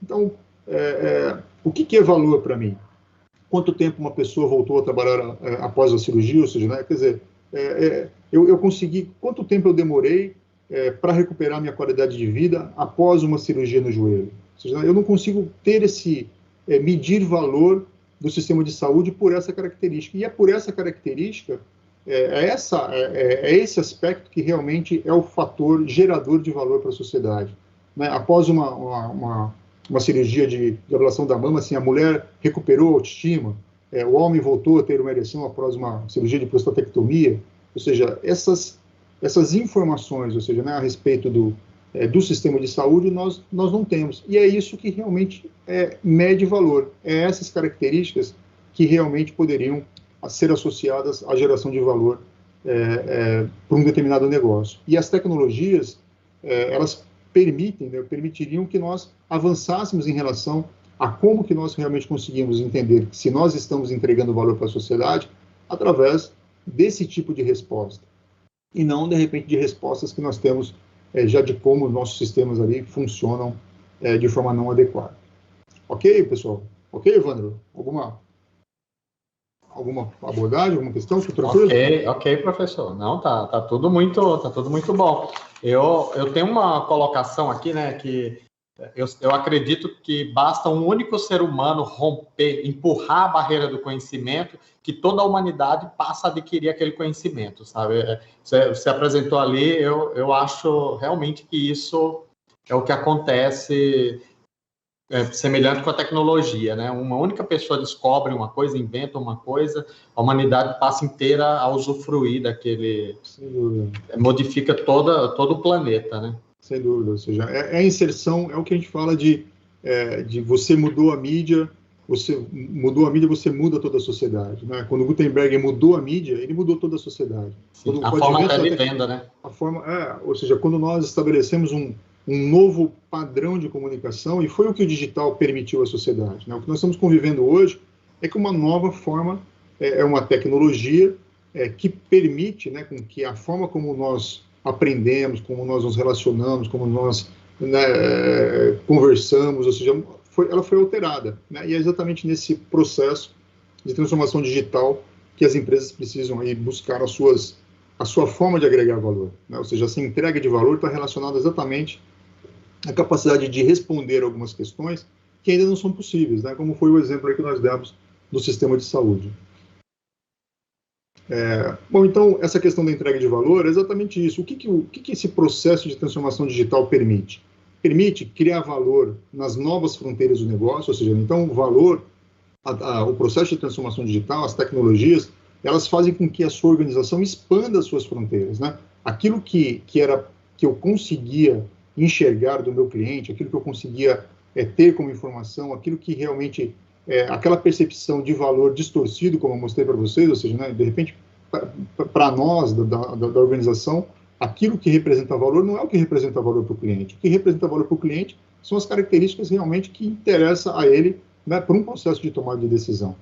Então, o que é valor para mim? Quanto tempo uma pessoa voltou a trabalhar após a cirurgia, ou seja, né, quer dizer, eu consegui, quanto tempo eu demorei para recuperar minha qualidade de vida após uma cirurgia no joelho? Ou seja, eu não consigo ter medir valor do sistema de saúde por essa característica. E é por essa característica, esse aspecto que realmente é o fator gerador de valor para a sociedade. Né? Após uma cirurgia de ablação da mama, assim, a mulher recuperou a autoestima, o homem voltou a ter uma ereção após uma cirurgia de prostatectomia, ou seja, essas informações, ou seja, né, a respeito do sistema de saúde, nós não temos. E é isso que realmente mede valor. É essas características que realmente poderiam ser associadas à geração de valor para um determinado negócio. E as tecnologias, elas permitiriam que nós avançássemos em relação a como que nós realmente conseguimos entender se nós estamos entregando valor para a sociedade através desse tipo de resposta. E não, de repente, de respostas que nós temos já de como os nossos sistemas ali funcionam de forma não adequada. Ok, pessoal? Ok, Evandro? Alguma abordagem, alguma questão? Ok, professor. Não, tá tudo muito bom. Eu tenho uma colocação aqui, né, que eu acredito que basta um único ser humano romper, empurrar a barreira do conhecimento, que toda a humanidade passa a adquirir aquele conhecimento, sabe? Você apresentou ali, eu acho realmente que isso é o que acontece semelhante com a tecnologia, né? Uma única pessoa descobre uma coisa, inventa uma coisa, a humanidade passa inteira a usufruir daquele... modifica todo o planeta, né? Sem dúvida, ou seja, a inserção, é o que a gente fala de você mudou a mídia, você muda toda a sociedade. Né? Quando Gutenberg mudou a mídia, ele mudou toda a sociedade. Sim, a forma de venda, né? Ou seja, quando nós estabelecemos um novo padrão de comunicação, e foi o que o digital permitiu à sociedade. Né? O que nós estamos convivendo hoje é que uma nova forma, uma tecnologia que permite, né, com que a forma como nós aprendemos, como nós nos relacionamos, como nós, né, conversamos, ou seja, ela foi alterada. Né? E é exatamente nesse processo de transformação digital que as empresas precisam aí buscar a sua forma de agregar valor. Né? Ou seja, essa entrega de valor está relacionada exatamente à capacidade de responder algumas questões que ainda não são possíveis, né? Como foi o exemplo aí que nós demos do sistema de saúde. Bom, então, essa questão da entrega de valor é exatamente isso. O que esse processo de transformação digital permite? Permite criar valor nas novas fronteiras do negócio, ou seja, então, o valor, o processo de transformação digital, as tecnologias, elas fazem com que a sua organização expanda as suas fronteiras, né? Aquilo que eu conseguia enxergar do meu cliente, aquilo que eu conseguia ter como informação, aquilo que realmente aquela percepção de valor distorcido, como eu mostrei para vocês, ou seja, né, de repente, para nós, da organização, aquilo que representa valor não é o que representa valor para o cliente. O que representa valor para o cliente são as características realmente que interessam a ele, né, para um processo de tomada de decisão.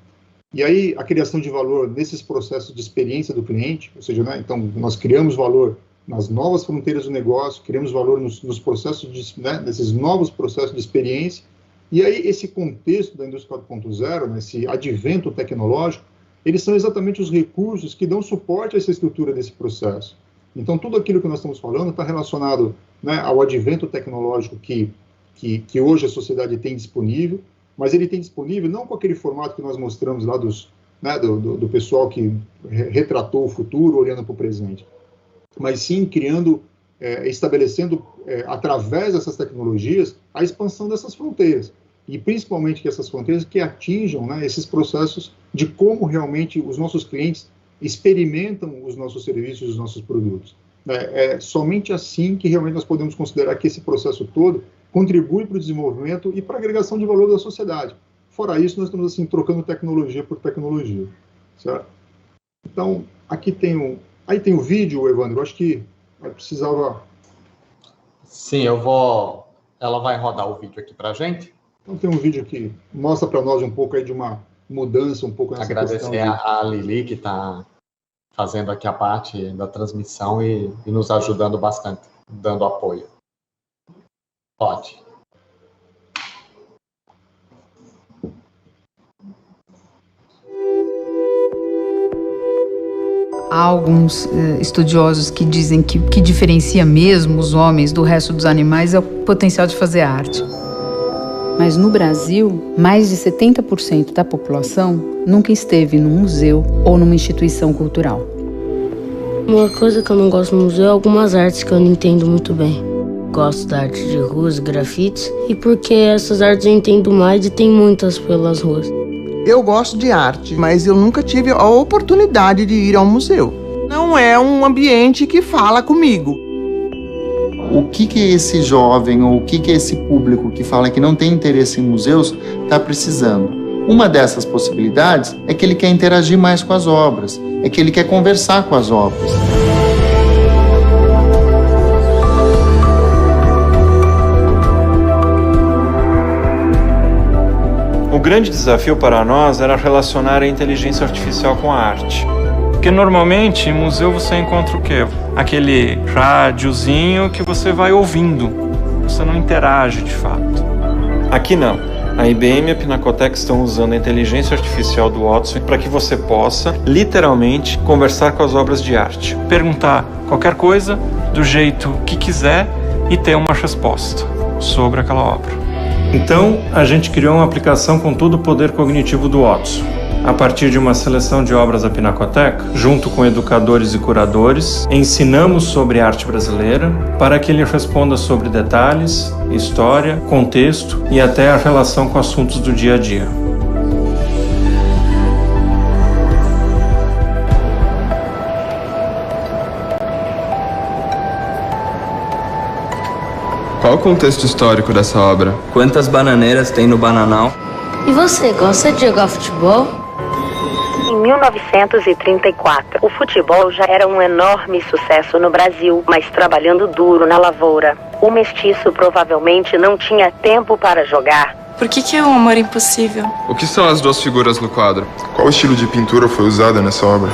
E aí, a criação de valor nesses processos de experiência do cliente, ou seja, né, então, nós criamos valor nas novas fronteiras do negócio, criamos valor nos processos, né, nesses novos processos de experiência. E aí, esse contexto da indústria 4.0, né, esse advento tecnológico, eles são exatamente os recursos que dão suporte a essa estrutura desse processo. Então, tudo aquilo que nós estamos falando está relacionado, né, ao advento tecnológico que hoje a sociedade tem disponível, mas ele tem disponível não com aquele formato que nós mostramos lá do pessoal que retratou o futuro olhando para o presente, mas sim criando, estabelecendo, através dessas tecnologias, a expansão dessas fronteiras. E principalmente que essas fronteiras que atinjam, né, esses processos de como realmente os nossos clientes experimentam os nossos serviços, os nossos produtos. É somente assim que realmente nós podemos considerar que esse processo todo contribui para o desenvolvimento e para a agregação de valor da sociedade. Fora isso, nós estamos assim trocando tecnologia por tecnologia, certo? Então, aqui tem o vídeo, Evandro, eu acho que precisava... Sim, ela vai rodar o vídeo aqui para a gente. Então tem um vídeo que mostra para nós um pouco aí de uma mudança um pouco nessa questão. Agradecer a Lili, que está fazendo aqui a parte da transmissão e nos ajudando bastante, dando apoio. Pode. Há alguns estudiosos que dizem que o que diferencia mesmo os homens do resto dos animais é o potencial de fazer arte. Mas no Brasil, mais de 70% da população nunca esteve num museu ou numa instituição cultural. Uma coisa que eu não gosto no museu é algumas artes que eu não entendo muito bem. Gosto da arte de ruas, grafites, e porque essas artes eu entendo mais e tem muitas pelas ruas. Eu gosto de arte, mas eu nunca tive a oportunidade de ir ao museu. Não é um ambiente que fala comigo. O que esse jovem ou o que esse público que fala que não tem interesse em museus está precisando? Uma dessas possibilidades é que ele quer interagir mais com as obras, é que ele quer conversar com as obras. O grande desafio para nós era relacionar a inteligência artificial com a arte. Porque normalmente em museu você encontra o quê? Aquele rádiozinho que você vai ouvindo. Você não interage de fato. Aqui não. A IBM e a Pinacoteca estão usando a inteligência artificial do Watson para que você possa, literalmente, conversar com as obras de arte. Perguntar qualquer coisa, do jeito que quiser, e ter uma resposta sobre aquela obra. Então, a gente criou uma aplicação com todo o poder cognitivo do Watson. A partir de uma seleção de obras da Pinacoteca, junto com educadores e curadores, ensinamos sobre arte brasileira para que ele responda sobre detalhes, história, contexto e até a relação com assuntos do dia a dia. Qual o contexto histórico dessa obra? Quantas bananeiras tem no Bananal? E você, gosta de jogar futebol? Em 1934, o futebol já era um enorme sucesso no Brasil, mas trabalhando duro na lavoura. O mestiço provavelmente não tinha tempo para jogar. Por que é um amor impossível? O que são as duas figuras no quadro? Qual estilo de pintura foi usado nessa obra?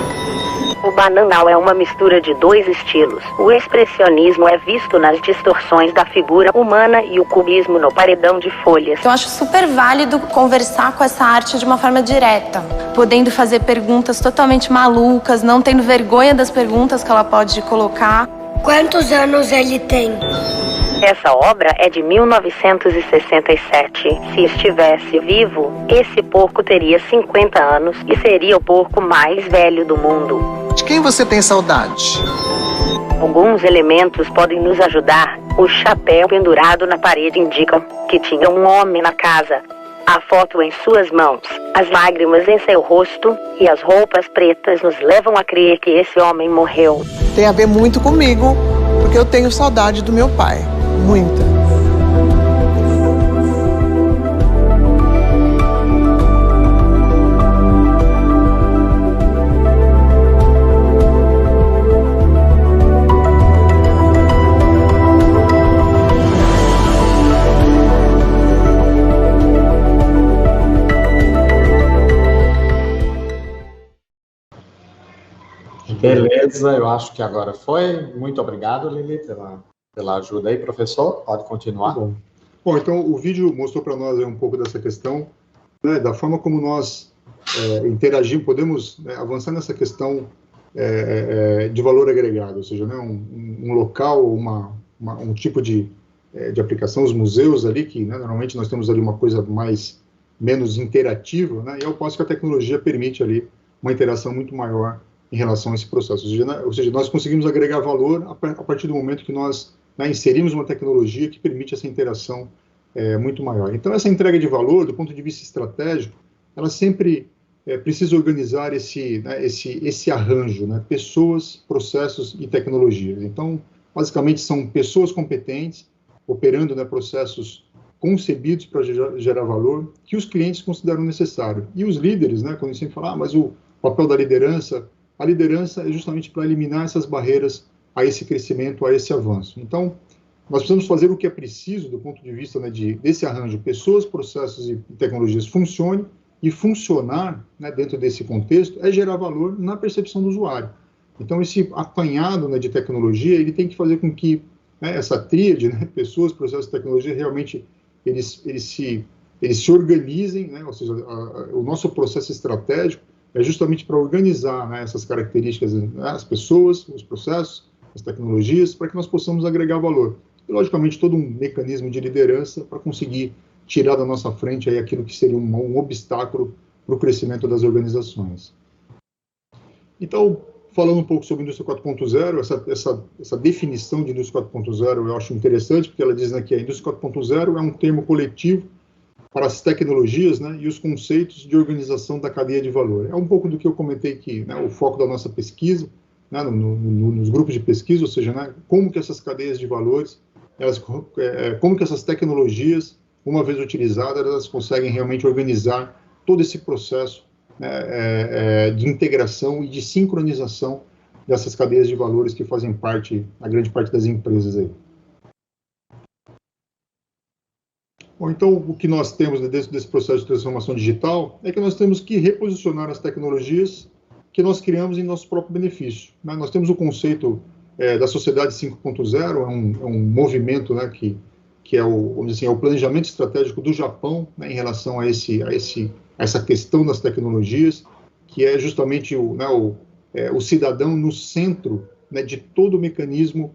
O Bananal é uma mistura de dois estilos. O expressionismo é visto nas distorções da figura humana e o cubismo no paredão de folhas. Eu acho super válido conversar com essa arte de uma forma direta, podendo fazer perguntas totalmente malucas, não tendo vergonha das perguntas que ela pode colocar. Quantos anos ele tem? Essa obra é de 1967. Se estivesse vivo, esse porco teria 50 anos e seria o porco mais velho do mundo. De quem você tem saudade? Alguns elementos podem nos ajudar. O chapéu pendurado na parede indica que tinha um homem na casa. A foto em suas mãos, as lágrimas em seu rosto e as roupas pretas nos levam a crer que esse homem morreu. Tem a ver muito comigo, porque eu tenho saudade do meu pai. Muita. Beleza, eu acho que agora foi. Muito obrigado, Lili, pela ajuda aí, professor. Pode continuar. Bom, então o vídeo mostrou para nós um pouco dessa questão, né, da forma como nós interagimos, podemos avançar nessa questão de valor agregado, ou seja, né, um local, um tipo de aplicação, os museus ali, que né, normalmente nós temos ali uma coisa menos interativa, né, e ao passo que a tecnologia permite ali uma interação muito maior em relação a esse processo. Ou seja, nós conseguimos agregar valor a partir do momento que nós inserimos uma tecnologia que permite essa interação muito maior. Então, essa entrega de valor, do ponto de vista estratégico, ela sempre precisa organizar esse arranjo, né? Pessoas, processos e tecnologias. Então, basicamente, são pessoas competentes, operando, né, processos concebidos para gerar valor, que os clientes consideram necessário. E os líderes, né, quando a gente sempre fala, mas o papel da liderança, a liderança é justamente para eliminar essas barreiras a esse crescimento, a esse avanço. Então, nós precisamos fazer o que é preciso do ponto de vista, né, desse arranjo, pessoas, processos e tecnologias funcione e funcionar, né, dentro desse contexto é gerar valor na percepção do usuário. Então, esse apanhado, né, de tecnologia, ele tem que fazer com que, né, essa tríade, né, pessoas, processos e tecnologia, realmente eles se organizem, né, ou seja, o nosso processo estratégico é justamente para organizar, né, essas características, né, as pessoas, os processos, as tecnologias, para que nós possamos agregar valor. E, logicamente, todo um mecanismo de liderança para conseguir tirar da nossa frente aí aquilo que seria um obstáculo para o crescimento das organizações. Então, falando um pouco sobre a indústria 4.0, essa definição de indústria 4.0 eu acho interessante, porque ela diz, né, que a indústria 4.0 é um termo coletivo para as tecnologias, né, e os conceitos de organização da cadeia de valor. É um pouco do que eu comentei aqui, né, o foco da nossa pesquisa, né, nos grupos de pesquisa, ou seja, né, como que essas cadeias de valores, como que essas tecnologias, uma vez utilizadas, elas conseguem realmente organizar todo esse processo, né, de integração e de sincronização dessas cadeias de valores que fazem parte, a grande parte das empresas aí. Bom, então, o que nós temos dentro desse processo de transformação digital é que nós temos que reposicionar as tecnologias que nós criamos em nosso próprio benefício, né? Nós temos o conceito da sociedade 5.0, é um movimento, né, que é vamos dizer assim, é o planejamento estratégico do Japão, né, em relação a essa questão das tecnologias, que é justamente o cidadão no centro, né, de todo o mecanismo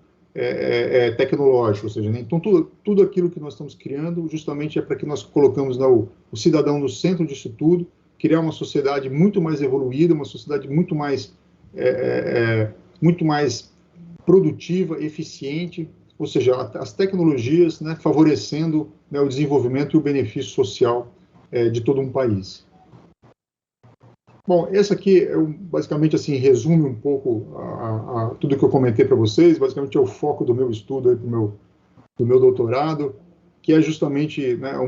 tecnológico, ou seja, né, então tudo aquilo que nós estamos criando justamente é para que nós colocamos, né, o cidadão no centro disso tudo, criar uma sociedade muito mais evoluída, uma sociedade muito mais produtiva, eficiente, ou seja, as tecnologias, né, favorecendo, né, o desenvolvimento e o benefício social de todo um país. Bom, essa aqui, basicamente, assim, resume um pouco tudo que eu comentei para vocês, basicamente é o foco do meu estudo, do meu doutorado, que é justamente, né,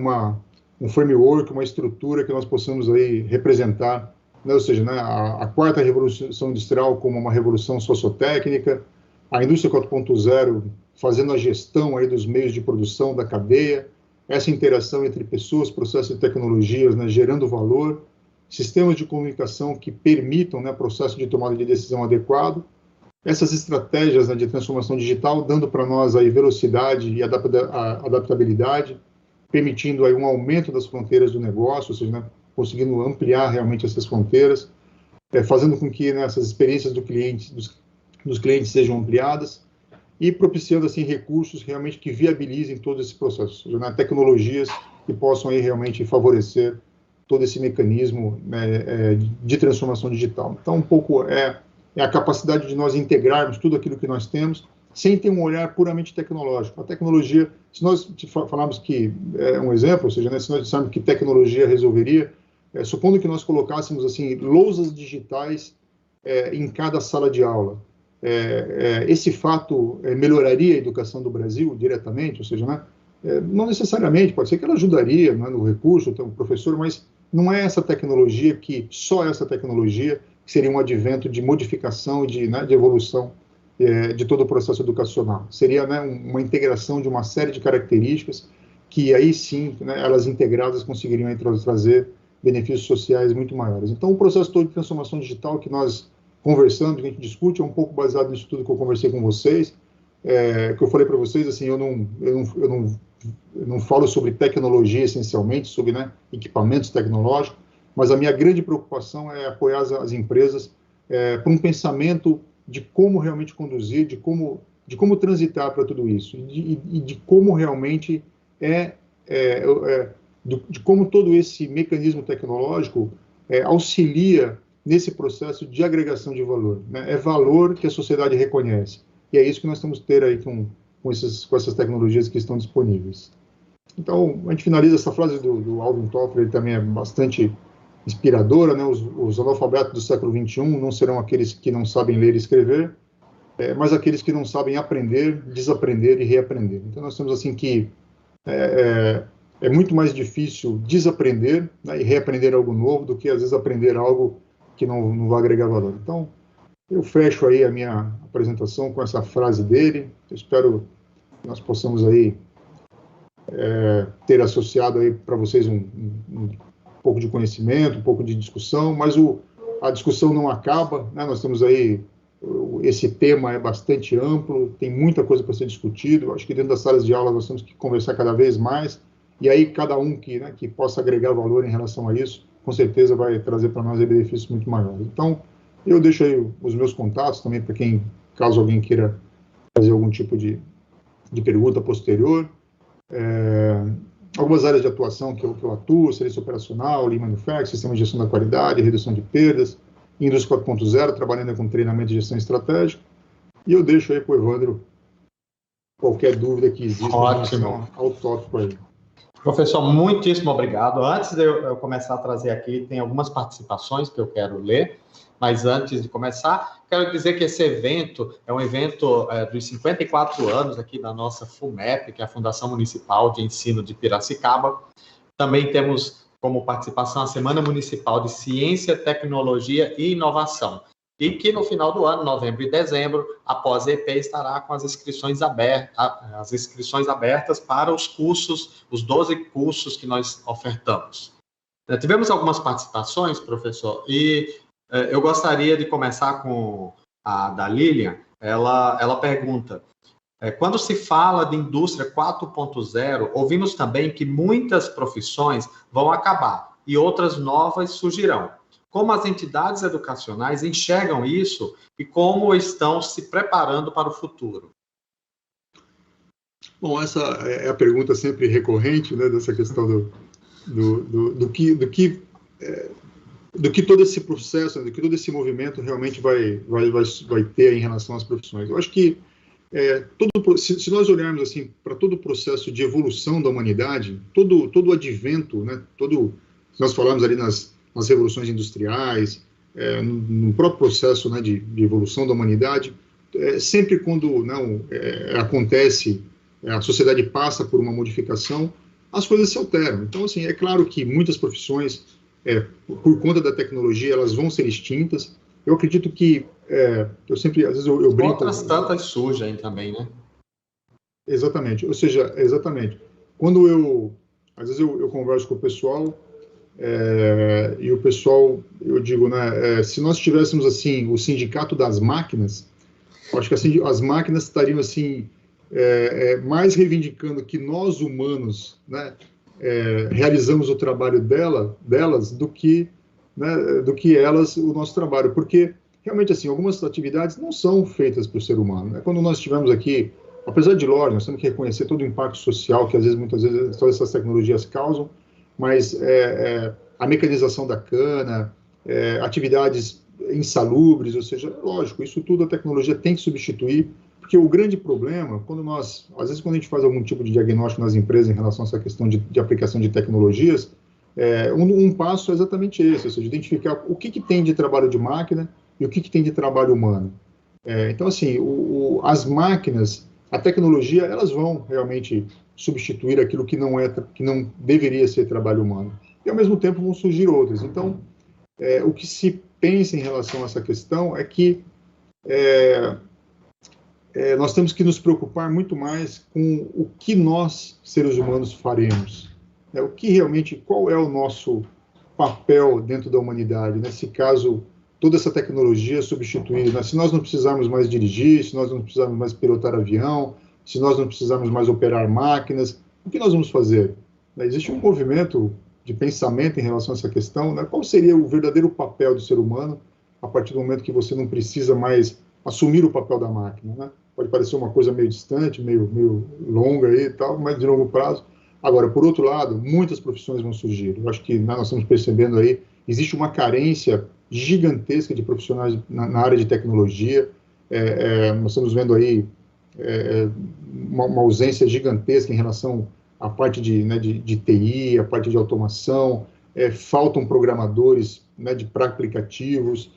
um framework, uma estrutura que nós possamos aí representar, né, ou seja, né, a quarta revolução industrial como uma revolução sociotécnica, a indústria 4.0 fazendo a gestão aí dos meios de produção da cadeia, essa interação entre pessoas, processos e tecnologias, né, gerando valor, sistemas de comunicação que permitam, né, processo de tomada de decisão adequado, essas estratégias, né, de transformação digital, dando para nós aí velocidade e adaptabilidade, permitindo aí um aumento das fronteiras do negócio, ou seja, né, conseguindo ampliar realmente essas fronteiras, fazendo com que, né, essas experiências dos clientes sejam ampliadas e propiciando assim recursos realmente que viabilizem todo esse processo, ou seja, né, tecnologias que possam aí realmente favorecer todo esse mecanismo, né, de transformação digital. Então, um pouco é a capacidade de nós integrarmos tudo aquilo que nós temos, sem ter um olhar puramente tecnológico. A tecnologia, se nós falarmos que, um exemplo, ou seja, né, se nós dissermos que tecnologia resolveria, supondo que nós colocássemos, assim, lousas digitais em cada sala de aula, esse fato melhoraria a educação do Brasil diretamente, ou seja, né, não necessariamente, pode ser que ela ajudaria, né, no recurso, então, o professor, mas não é essa tecnologia só essa tecnologia que seria um advento de modificação e né, de evolução de todo o processo educacional. Seria, né, uma integração de uma série de características que aí sim, né, elas integradas conseguiriam trazer benefícios sociais muito maiores. Então, o processo todo de transformação digital que nós conversamos, que a gente discute, é um pouco baseado nisso tudo que eu conversei com vocês, que eu falei para vocês, assim, eu não falo sobre tecnologia essencialmente, sobre, né, equipamentos tecnológicos, mas a minha grande preocupação é apoiar as empresas para um pensamento de como realmente conduzir, de como transitar para tudo isso, e de como realmente de como todo esse mecanismo tecnológico auxilia nesse processo de agregação de valor, né? É valor que a sociedade reconhece. E é isso que nós temos que ter aí com essas tecnologias que estão disponíveis. Então, a gente finaliza essa frase do Alvin Toffler, ele também é bastante inspiradora, né? Os analfabetos do século XXI não serão aqueles que não sabem ler e escrever, mas aqueles que não sabem aprender, desaprender e reaprender. Então, nós temos assim que é muito mais difícil desaprender, né, e reaprender algo novo do que, às vezes, aprender algo que não vai agregar valor. Então, eu fecho aí a minha apresentação com essa frase dele. Eu espero que nós possamos aí ter associado aí para vocês pouco de conhecimento, um pouco de discussão, mas a discussão não acaba, né? Nós temos aí, esse tema é bastante amplo, tem muita coisa para ser discutido. Eu acho que dentro das salas de aula nós temos que conversar cada vez mais, e aí cada um que possa agregar valor em relação a isso, com certeza vai trazer para nós benefícios muito maiores. Então, eu deixo aí os meus contatos também para quem, caso alguém queira fazer algum tipo de pergunta posterior. Algumas áreas de atuação que eu atuo: serviço operacional, Lean Manufacturing, sistema de gestão da qualidade, redução de perdas, Indústria 4.0, trabalhando com treinamento de gestão estratégica. E eu deixo aí para o Evandro qualquer dúvida que exista em relação ao tópico aí. Professor, muitíssimo obrigado. Antes de eu começar a trazer aqui, tem algumas participações que eu quero ler, mas antes de começar, quero dizer que esse evento é um evento dos 54 anos aqui da nossa FUMEP, que é a Fundação Municipal de Ensino de Piracicaba. Também temos como participação a Semana Municipal de Ciência, Tecnologia e Inovação, e que no final do ano, novembro e dezembro, após EP, estará com as inscrições abertas para os cursos, os 12 cursos que nós ofertamos. Tivemos algumas participações, professor, e eu gostaria de começar com a da Lilian. Ela pergunta: quando se fala de indústria 4.0, ouvimos também que muitas profissões vão acabar e outras novas surgirão. Como as entidades educacionais enxergam isso e como estão se preparando para o futuro? Bom, essa é a pergunta sempre recorrente, né, dessa questão do que todo esse processo, do que todo esse movimento realmente vai ter em relação às profissões. Eu acho que se nós olharmos assim para todo o processo de evolução da humanidade, todo o advento, né, se nós falarmos ali nas revoluções industriais, no próprio processo, né, de evolução da humanidade, sempre quando acontece, a sociedade passa por uma modificação, as coisas se alteram. Então, assim, é claro que muitas profissões, por conta da tecnologia, elas vão ser extintas. Eu acredito que, eu sempre, às vezes eu brinco... Outras tantas surgem também, né? Exatamente, ou seja, exatamente. Quando às vezes eu converso com o pessoal, e o pessoal, eu digo, né, se nós tivéssemos, assim, o sindicato das máquinas, eu acho que assim, as máquinas estariam, assim, mais reivindicando que nós, humanos, né, realizamos o trabalho delas do que elas o nosso trabalho, porque realmente, assim, algumas atividades não são feitas para o ser humano, né? Quando nós estivemos aqui, apesar de, lógico, nós temos que reconhecer todo o impacto social que muitas vezes todas essas tecnologias causam, mas a mecanização da cana, atividades insalubres, ou seja, lógico, isso tudo a tecnologia tem que substituir, porque o grande problema, às vezes quando a gente faz algum tipo de diagnóstico nas empresas em relação a essa questão de aplicação de tecnologias, um passo é exatamente esse, ou seja, identificar o que tem de trabalho de máquina e o que tem de trabalho humano. Então, assim, as máquinas, a tecnologia, elas vão realmente substituir aquilo que não deveria ser trabalho humano. E, ao mesmo tempo, vão surgir outras. Então, o que se pensa em relação a essa questão é que nós temos que nos preocupar muito mais com o que nós, seres humanos, faremos. Qual é o nosso papel dentro da humanidade, nesse caso, toda essa tecnologia substituir, né? Se nós não precisarmos mais dirigir, se nós não precisarmos mais pilotar avião, se nós não precisarmos mais operar máquinas, o que nós vamos fazer? Existe um movimento de pensamento em relação a essa questão, né? Qual seria o verdadeiro papel do ser humano a partir do momento que você não precisa mais assumir o papel da máquina, né? Pode parecer uma coisa meio distante, meio longa aí e tal, mas de longo prazo. Agora, por outro lado, muitas profissões vão surgir. Eu acho que nós estamos percebendo aí, existe uma carência gigantesca de profissionais na área de tecnologia. Nós estamos vendo aí uma ausência gigantesca em relação à parte de TI, a parte de automação. Faltam programadores, né, para aplicativos.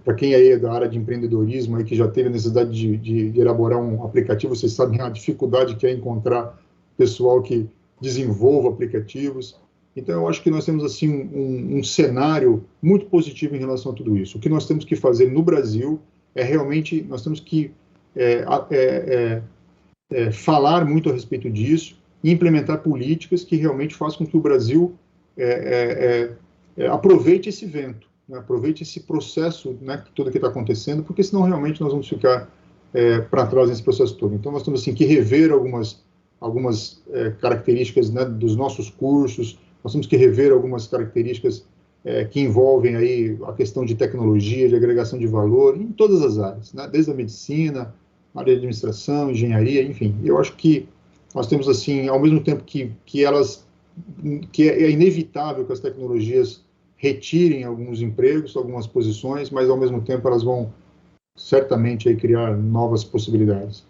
Para quem aí é da área de empreendedorismo, aí, que já teve a necessidade de elaborar um aplicativo, vocês sabem a dificuldade que é encontrar pessoal que desenvolva aplicativos. Então, eu acho que nós temos, assim, um cenário muito positivo em relação a tudo isso. O que nós temos que fazer no Brasil realmente, nós temos que falar muito a respeito disso e implementar políticas que realmente façam com que o Brasil aproveite esse vento, né? Aproveite esse processo, né, tudo que está acontecendo, porque senão realmente nós vamos ficar para trás nesse processo todo. Então nós temos assim que rever algumas características, né, dos nossos cursos, nós temos que rever algumas características que envolvem aí a questão de tecnologia, de agregação de valor, em todas as áreas, né, desde a medicina, área de administração, engenharia, enfim. Eu acho que nós temos assim, ao mesmo tempo que é inevitável que as tecnologias retirem alguns empregos, algumas posições, mas ao mesmo tempo elas vão certamente aí criar novas possibilidades.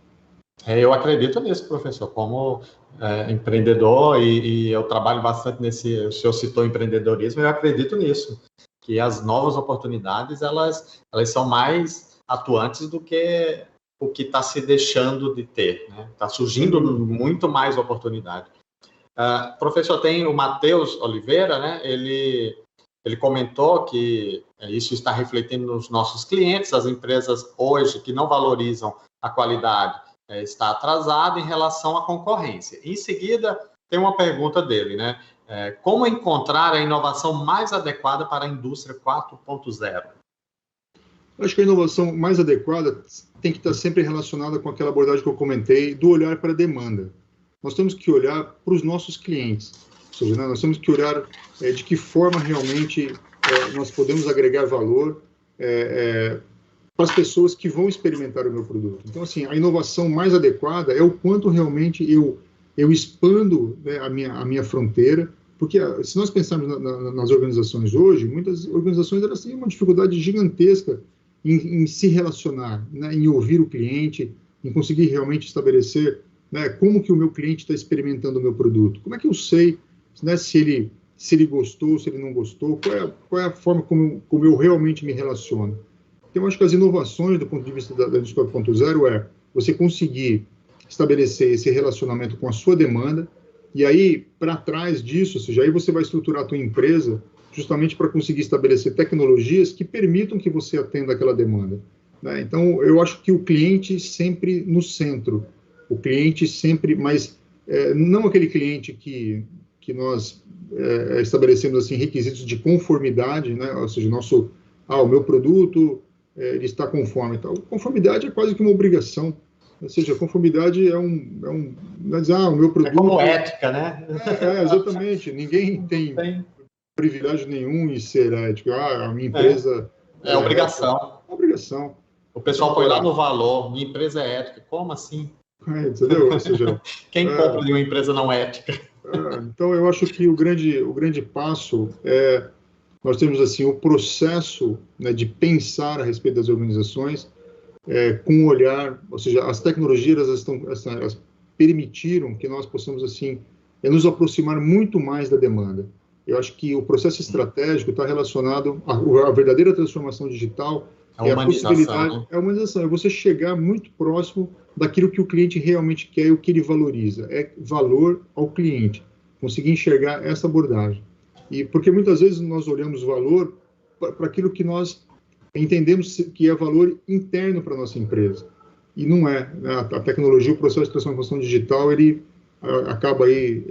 Eu acredito nisso, professor, como empreendedor, e eu trabalho bastante o senhor citou empreendedorismo, eu acredito nisso, que as novas oportunidades, elas são mais atuantes do que o que está se deixando de ter, né? Está surgindo muito mais oportunidade. Professor, tem o Matheus Oliveira, né? Ele comentou que isso está refletindo nos nossos clientes, as empresas hoje que não valorizam a qualidade está atrasada em relação à concorrência. Em seguida, tem uma pergunta dele, né? Como encontrar a inovação mais adequada para a indústria 4.0? Acho que a inovação mais adequada tem que estar sempre relacionada com aquela abordagem que eu comentei, do olhar para a demanda. Nós temos que olhar para os nossos clientes, ou seja, né, nós temos que olhar de que forma realmente nós podemos agregar valor para as pessoas que vão experimentar o meu produto. Então, assim, a inovação mais adequada é o quanto realmente eu expando, né, a minha fronteira, porque se nós pensarmos nas organizações hoje, muitas organizações elas têm uma dificuldade gigantesca em se relacionar, né, em ouvir o cliente, em conseguir realmente estabelecer, né, como que o meu cliente está experimentando o meu produto. Como é que eu sei, né, se ele gostou, se ele não gostou, qual é a forma como eu realmente me relaciono. Então, eu acho que as inovações do ponto de vista da indústria 4.0 você conseguir estabelecer esse relacionamento com a sua demanda, e aí, para trás disso, ou seja, aí você vai estruturar a tua empresa justamente para conseguir estabelecer tecnologias que permitam que você atenda aquela demanda, né? Então, eu acho que o cliente sempre no centro, o cliente sempre, mas não aquele cliente que nós estabelecemos assim, requisitos de conformidade, né? Ou seja, o meu produto ele está conforme. Então, conformidade é quase que uma obrigação. Ou seja, a conformidade o meu produto... É como ética, né? Exatamente. Ninguém tem privilégio nenhum em ser ético. A minha empresa... É obrigação. Obrigação. O pessoal põe lá no valor, minha empresa é ética. Como assim? Entendeu? Ou seja... Quem compra de uma empresa não ética? Então, eu acho que o grande passo nós temos assim, o processo, né, de pensar a respeito das organizações com um olhar, ou seja, as tecnologias elas permitiram que nós possamos assim, nos aproximar muito mais da demanda. Eu acho que o processo estratégico está relacionado à verdadeira transformação digital, a humanização, né? É a humanização, é você chegar muito próximo daquilo que o cliente realmente quer e o que ele valoriza, é valor ao cliente, conseguir enxergar essa abordagem. E porque muitas vezes nós olhamos valor para aquilo que nós entendemos que é valor interno para a nossa empresa. E não é. A tecnologia, o processo de transformação digital, ele acaba aí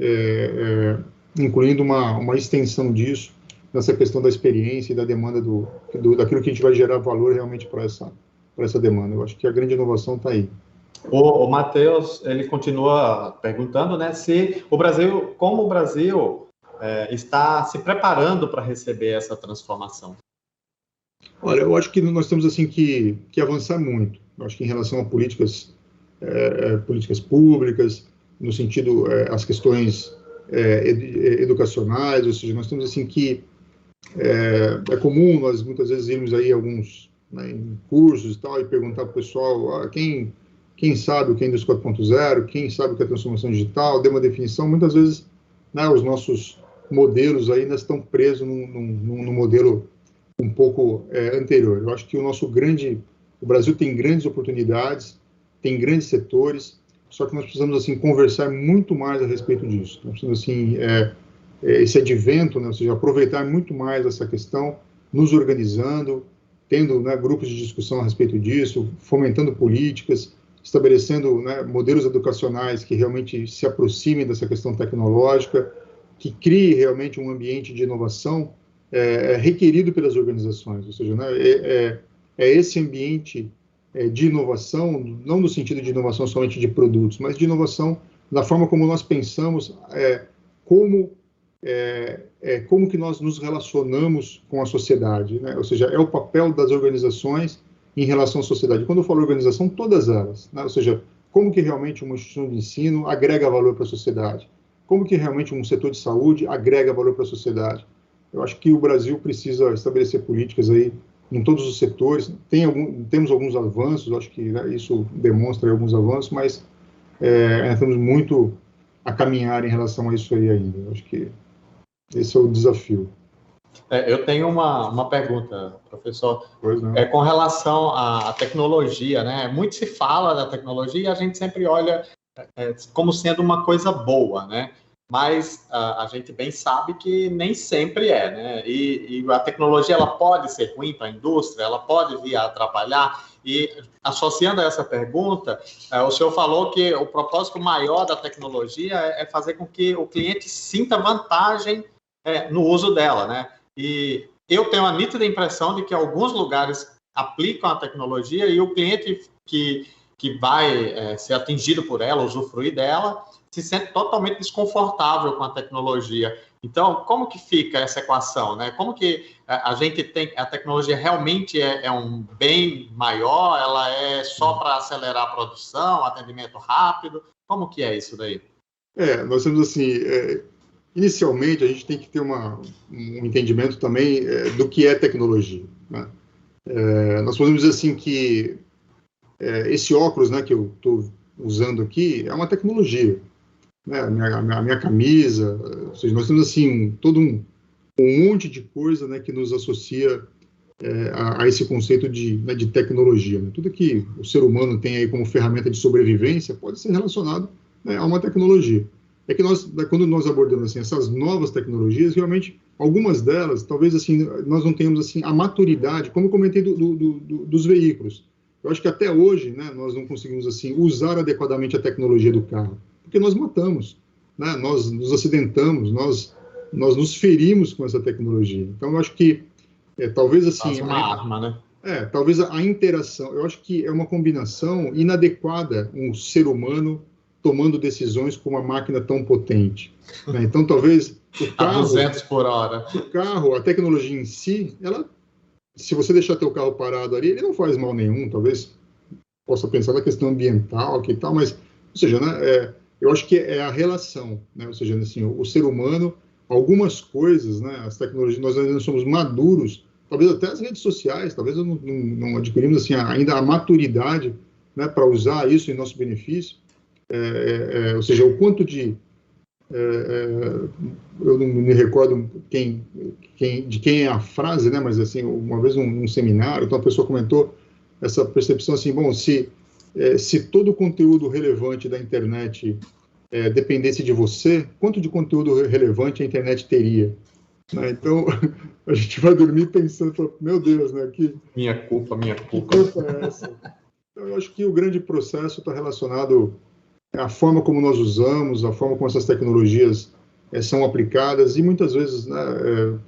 incluindo uma extensão disso, nessa questão da experiência e da demanda daquilo que a gente vai gerar valor realmente para essa demanda. Eu acho que a grande inovação está aí. O Matheus, ele continua perguntando, né, como o Brasil está se preparando para receber essa transformação. Olha, eu acho que nós temos assim que avançar muito. Eu acho que em relação a políticas públicas, no sentido as questões educacionais, ou seja, nós temos assim que é comum nós muitas vezes irmos aí alguns, né, em cursos e tal e perguntar para o pessoal quem sabe o que é indústria 4.0, quem sabe o que é transformação digital, dê uma definição. Muitas vezes, né, os nossos modelos ainda estão presos num modelo um pouco anterior. Eu acho que o Brasil tem grandes oportunidades, tem grandes setores, só que nós precisamos assim conversar muito mais a respeito disso. Nós precisamos assim esse advento, né, ou seja, aproveitar muito mais essa questão, nos organizando, tendo, né, grupos de discussão a respeito disso, fomentando políticas, estabelecendo, né, modelos educacionais que realmente se aproximem dessa questão tecnológica, que crie realmente um ambiente de inovação, requerido pelas organizações, ou seja, né, esse ambiente de inovação, não no sentido de inovação somente de produtos, mas de inovação da forma como nós pensamos, como que nós nos relacionamos com a sociedade, né? Ou seja, é o papel das organizações em relação à sociedade. Quando eu falo organização, todas elas, né? Ou seja, como que realmente uma instituição de ensino agrega valor para a sociedade? Como que realmente um setor de saúde agrega valor para a sociedade? Eu acho que o Brasil precisa estabelecer políticas aí em todos os setores. Temos alguns avanços, acho que, né, isso demonstra alguns avanços, mas temos muito a caminhar em relação a isso aí ainda. Eu acho que esse é o desafio. Eu tenho uma pergunta, professor. Pois não. Com relação à tecnologia, né? Muito se fala da tecnologia e a gente sempre olha como sendo uma coisa boa, né? Mas a gente bem sabe que nem sempre né? E a tecnologia ela pode ser ruim para a indústria, ela pode vir a atrapalhar. E associando a essa pergunta, o senhor falou que o propósito maior da tecnologia é fazer com que o cliente sinta vantagem no uso dela, né? E eu tenho a nítida impressão de que alguns lugares aplicam a tecnologia e o cliente que vai ser atingido por ela, usufruir dela, se sente totalmente desconfortável com a tecnologia. Então, como que fica essa equação, né? Como que a tecnologia realmente é um bem maior, ela é só para acelerar a produção, atendimento rápido? Como que é isso daí? Nós temos assim, inicialmente a gente tem que ter um entendimento também do que é tecnologia, né? Nós podemos dizer assim que esse óculos, né, que eu estou usando aqui é uma tecnologia, né? A minha camisa, ou seja, nós temos assim todo um monte de coisa, né, que nos associa a esse conceito de tecnologia, né? Tudo que o ser humano tem aí como ferramenta de sobrevivência pode ser relacionado, né, a uma tecnologia. É que quando nós abordamos assim, essas novas tecnologias, realmente, algumas delas, talvez assim, nós não tenhamos assim, a maturidade, como eu comentei dos veículos. Eu acho que até hoje, né, nós não conseguimos assim, usar adequadamente a tecnologia do carro, porque nós matamos, né, nós nos acidentamos, nós nos ferimos com essa tecnologia. Então, eu acho que, talvez assim... uma arma, né? Talvez a interação, eu acho que é uma combinação inadequada, um ser humano tomando decisões com uma máquina tão potente, né? Então, talvez o carro... A 200 por hora. O carro, a tecnologia em si, se você deixar teu carro parado ali, ele não faz mal nenhum, talvez possa pensar na questão ambiental aqui e tal, mas, ou seja, né, eu acho que é a relação, né? Ou seja, assim, o ser humano, algumas coisas, né, as tecnologias, nós ainda não somos maduros, talvez até as redes sociais, talvez não adquirimos assim, ainda a maturidade, né, para usar isso em nosso benefício. Ou seja, o quanto de... eu não me recordo de quem é a frase, né? Mas assim, uma vez num seminário, então a pessoa comentou essa percepção assim, bom, se todo o conteúdo relevante da internet dependesse de você, quanto de conteúdo relevante a internet teria? Né? Então, a gente vai dormir pensando, meu Deus, né? Minha culpa. Que culpa é essa? Então, eu acho que o grande processo está relacionado à forma como nós usamos, a forma como essas tecnologias são aplicadas, e muitas vezes, né,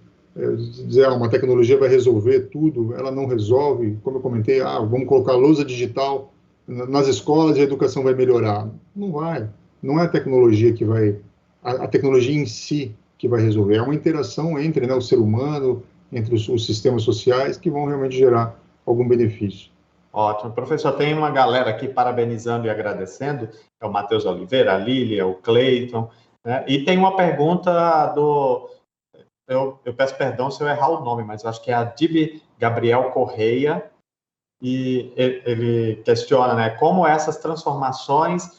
dizer uma tecnologia vai resolver tudo, ela não resolve. Como eu comentei, vamos colocar lousa digital nas escolas e a educação vai melhorar. Não vai. Não é a tecnologia que vai... A tecnologia em si que vai resolver. É uma interação entre, né, o ser humano, entre os sistemas sociais, que vão realmente gerar algum benefício. Ótimo. Professor, tem uma galera aqui parabenizando e agradecendo. É o Matheus Oliveira, a Lília, o Cleiton, né? E tem uma pergunta do... Eu peço perdão se eu errar o nome, mas eu acho que é a Dib Gabriel Correia. E ele questiona, né, como essas transformações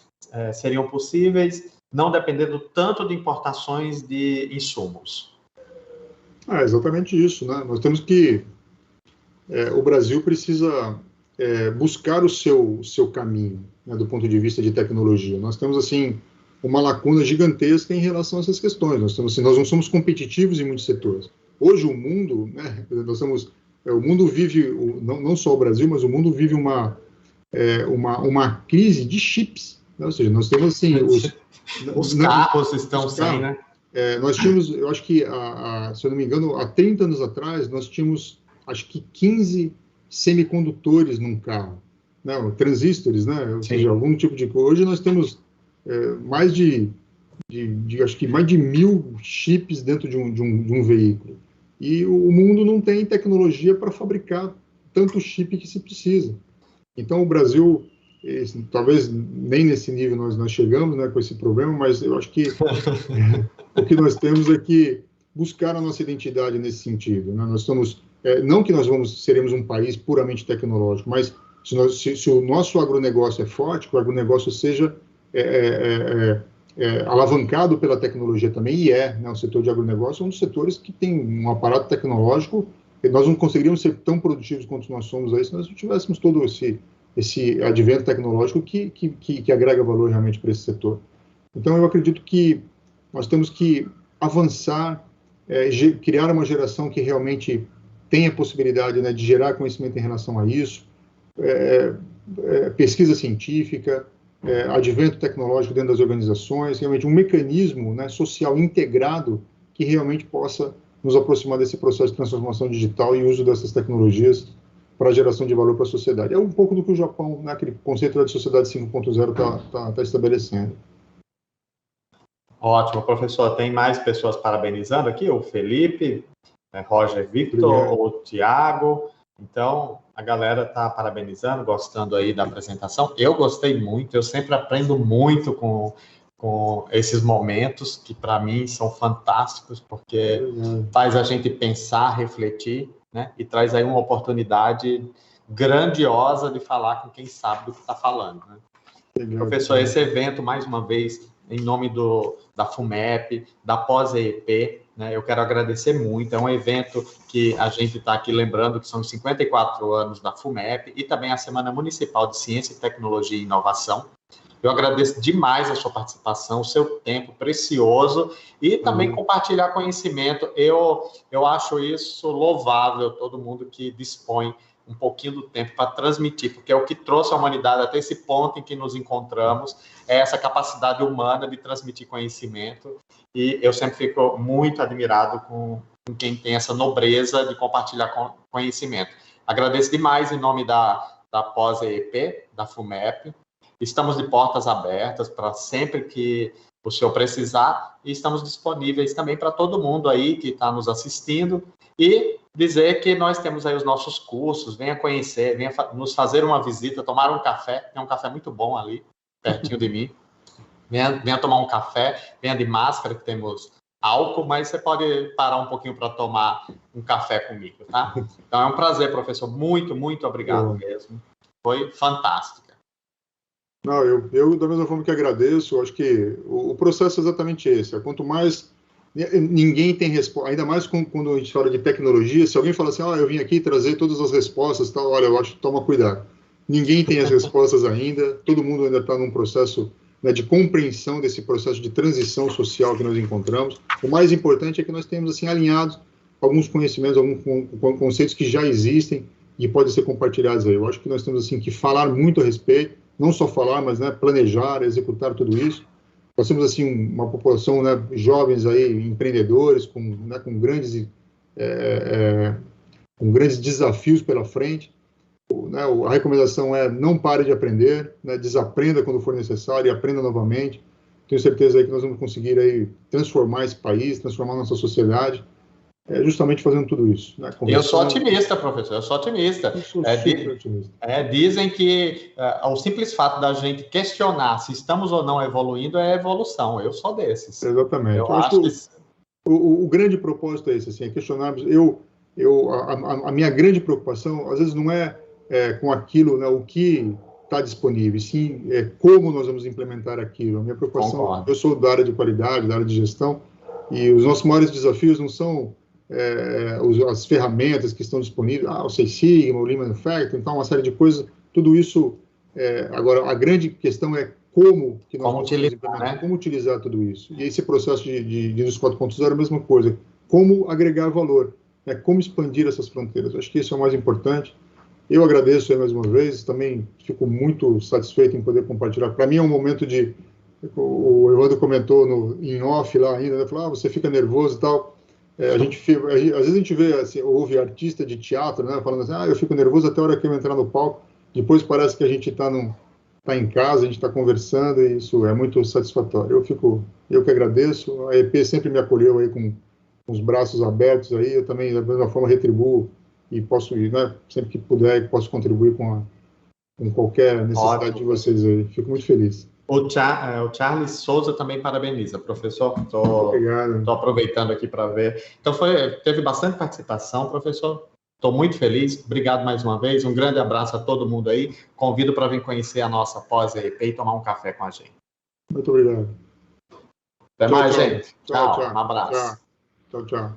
seriam possíveis, não dependendo tanto de importações de insumos. Exatamente isso, né? Nós temos que... o Brasil precisa... buscar o seu caminho, né, do ponto de vista de tecnologia. Nós temos, assim, uma lacuna gigantesca em relação a essas questões. Nós temos, assim, nós não somos competitivos em muitos setores. Hoje o mundo, né, o mundo vive, não só o Brasil, mas o mundo vive uma crise de chips, né? Ou seja, nós temos, assim... Os carros estão sem, né? nós tínhamos, eu acho que, se eu não me engano, há 30 anos atrás, nós tínhamos, acho que 15 semicondutores num carro, né? Transistores, né? Ou seja, algum tipo de coisa. Hoje nós temos mais acho que mais de 1000 chips dentro de um veículo. E o mundo não tem tecnologia para fabricar tanto chip que se precisa. Então, o Brasil, talvez nem nesse nível nós chegamos, né, com esse problema, mas eu acho que o que nós temos é que buscar a nossa identidade nesse sentido, né? Nós estamos, não que nós seremos um país puramente tecnológico, mas se o nosso agronegócio é forte, que o agronegócio seja alavancado pela tecnologia também, né? O setor de agronegócio é um dos setores que tem um aparato tecnológico, e nós não conseguiríamos ser tão produtivos quanto nós somos aí se nós não tivéssemos todo esse advento tecnológico que agrega valor realmente para esse setor. Então, eu acredito que nós temos que avançar, criar uma geração que realmente tenha a possibilidade, né, de gerar conhecimento em relação a isso, pesquisa científica, advento tecnológico dentro das organizações, realmente um mecanismo, né, social integrado que realmente possa nos aproximar desse processo de transformação digital e uso dessas tecnologias para a geração de valor para a sociedade. É um pouco do que o Japão, né, aquele conceito de sociedade 5.0 está estabelecendo. Ótimo, professor. Tem mais pessoas parabenizando aqui? O Felipe, Roger Victor, o Tiago. Então, a galera está parabenizando, gostando aí da apresentação. Eu gostei muito, eu sempre aprendo muito com esses momentos, que para mim são fantásticos, porque faz a gente pensar, refletir, né? E traz aí uma oportunidade grandiosa de falar com quem sabe do que está falando, né? Professor, esse evento, mais uma vez, em nome da FUMEP, da Pós-EEP, né, eu quero agradecer muito. É um evento que a gente está aqui lembrando que são os 54 anos da FUMEP e também a Semana Municipal de Ciência, Tecnologia e Inovação. Eu agradeço demais a sua participação, o seu tempo precioso e também compartilhar conhecimento. Eu acho isso louvável, todo mundo que dispõe um pouquinho do tempo para transmitir, porque é o que trouxe a humanidade até esse ponto em que nos encontramos, é essa capacidade humana de transmitir conhecimento, e eu sempre fico muito admirado com quem tem essa nobreza de compartilhar conhecimento. Agradeço demais em nome da Pós-EEP, da FUMEP. Estamos de portas abertas para sempre que o senhor precisar, e estamos disponíveis também para todo mundo aí que está nos assistindo, e dizer que nós temos aí os nossos cursos, venha conhecer, venha nos fazer uma visita, tomar um café, tem um café muito bom ali, pertinho de mim, venha tomar um café, venha de máscara, que temos álcool, mas você pode parar um pouquinho para tomar um café comigo, tá? Então é um prazer, professor, muito, muito obrigado mesmo, foi fantástico. Não, eu da mesma forma que agradeço, eu acho que o processo é exatamente esse. Quanto mais ninguém tem resposta, ainda mais quando a gente fala de tecnologia, se alguém fala assim, eu vim aqui trazer todas as respostas, tal, olha, eu acho que toma cuidado. Ninguém tem as respostas ainda, todo mundo ainda está num processo, né, de compreensão desse processo de transição social que nós encontramos. O mais importante é que nós temos assim, alinhados alguns conhecimentos, alguns conceitos que já existem e podem ser compartilhados aí. Eu acho que nós temos assim, que falar muito a respeito, não só falar, mas, né, planejar, executar tudo isso. Nós temos assim, uma população, né, jovens aí, empreendedores, com grandes desafios pela frente. Né, a recomendação é não pare de aprender, né, desaprenda quando for necessário e aprenda novamente. Tenho certeza aí que nós vamos conseguir aí transformar esse país, transformar a nossa sociedade, justamente fazendo tudo isso. Né, eu sou otimista, professor, eu sou otimista. Eu sou super otimista. Dizem que o simples fato da gente questionar se estamos ou não evoluindo é evolução. Eu sou desses. Exatamente. Eu acho que o grande propósito é esse, assim, é questionarmos. A minha grande preocupação, às vezes, não é com aquilo, né, o que está disponível, sim como nós vamos implementar aquilo. A minha preocupação, Concordo. Eu sou da área de qualidade, da área de gestão, e os nossos maiores desafios não são as ferramentas que estão disponíveis, o Six Sigma, o Lean Manufacturing, então uma série de coisas, tudo isso, agora a grande questão é como que nós vamos implementar, né? Como utilizar tudo isso. E esse processo de Indústria 4.0 é a mesma coisa, como agregar valor, né? Como expandir essas fronteiras. Acho que isso é o mais importante. Eu agradeço aí mais uma vez, também fico muito satisfeito em poder compartilhar. Para mim é um momento de O Evandro comentou em off lá ainda, né? Falou, você fica nervoso e tal. Às vezes a gente vê, assim, ouve artista de teatro, né, falando assim, eu fico nervoso até a hora que eu entrar no palco. Depois parece que a gente está em casa, a gente está conversando, e isso é muito satisfatório. Eu que agradeço. A EP sempre me acolheu aí com os braços abertos aí. Eu também, da mesma forma, retribuo e posso, né, sempre que puder, posso contribuir com qualquer necessidade de vocês aí. Fico muito feliz. O Charles Souza também parabeniza, professor. Obrigado. Estou aproveitando aqui para ver. Então, teve bastante participação, professor. Estou muito feliz. Obrigado mais uma vez. Um grande abraço a todo mundo aí. Convido para vir conhecer a nossa pós-EP e tomar um café com a gente. Muito obrigado. Até mais, gente. Tchau. Um abraço. Tchau.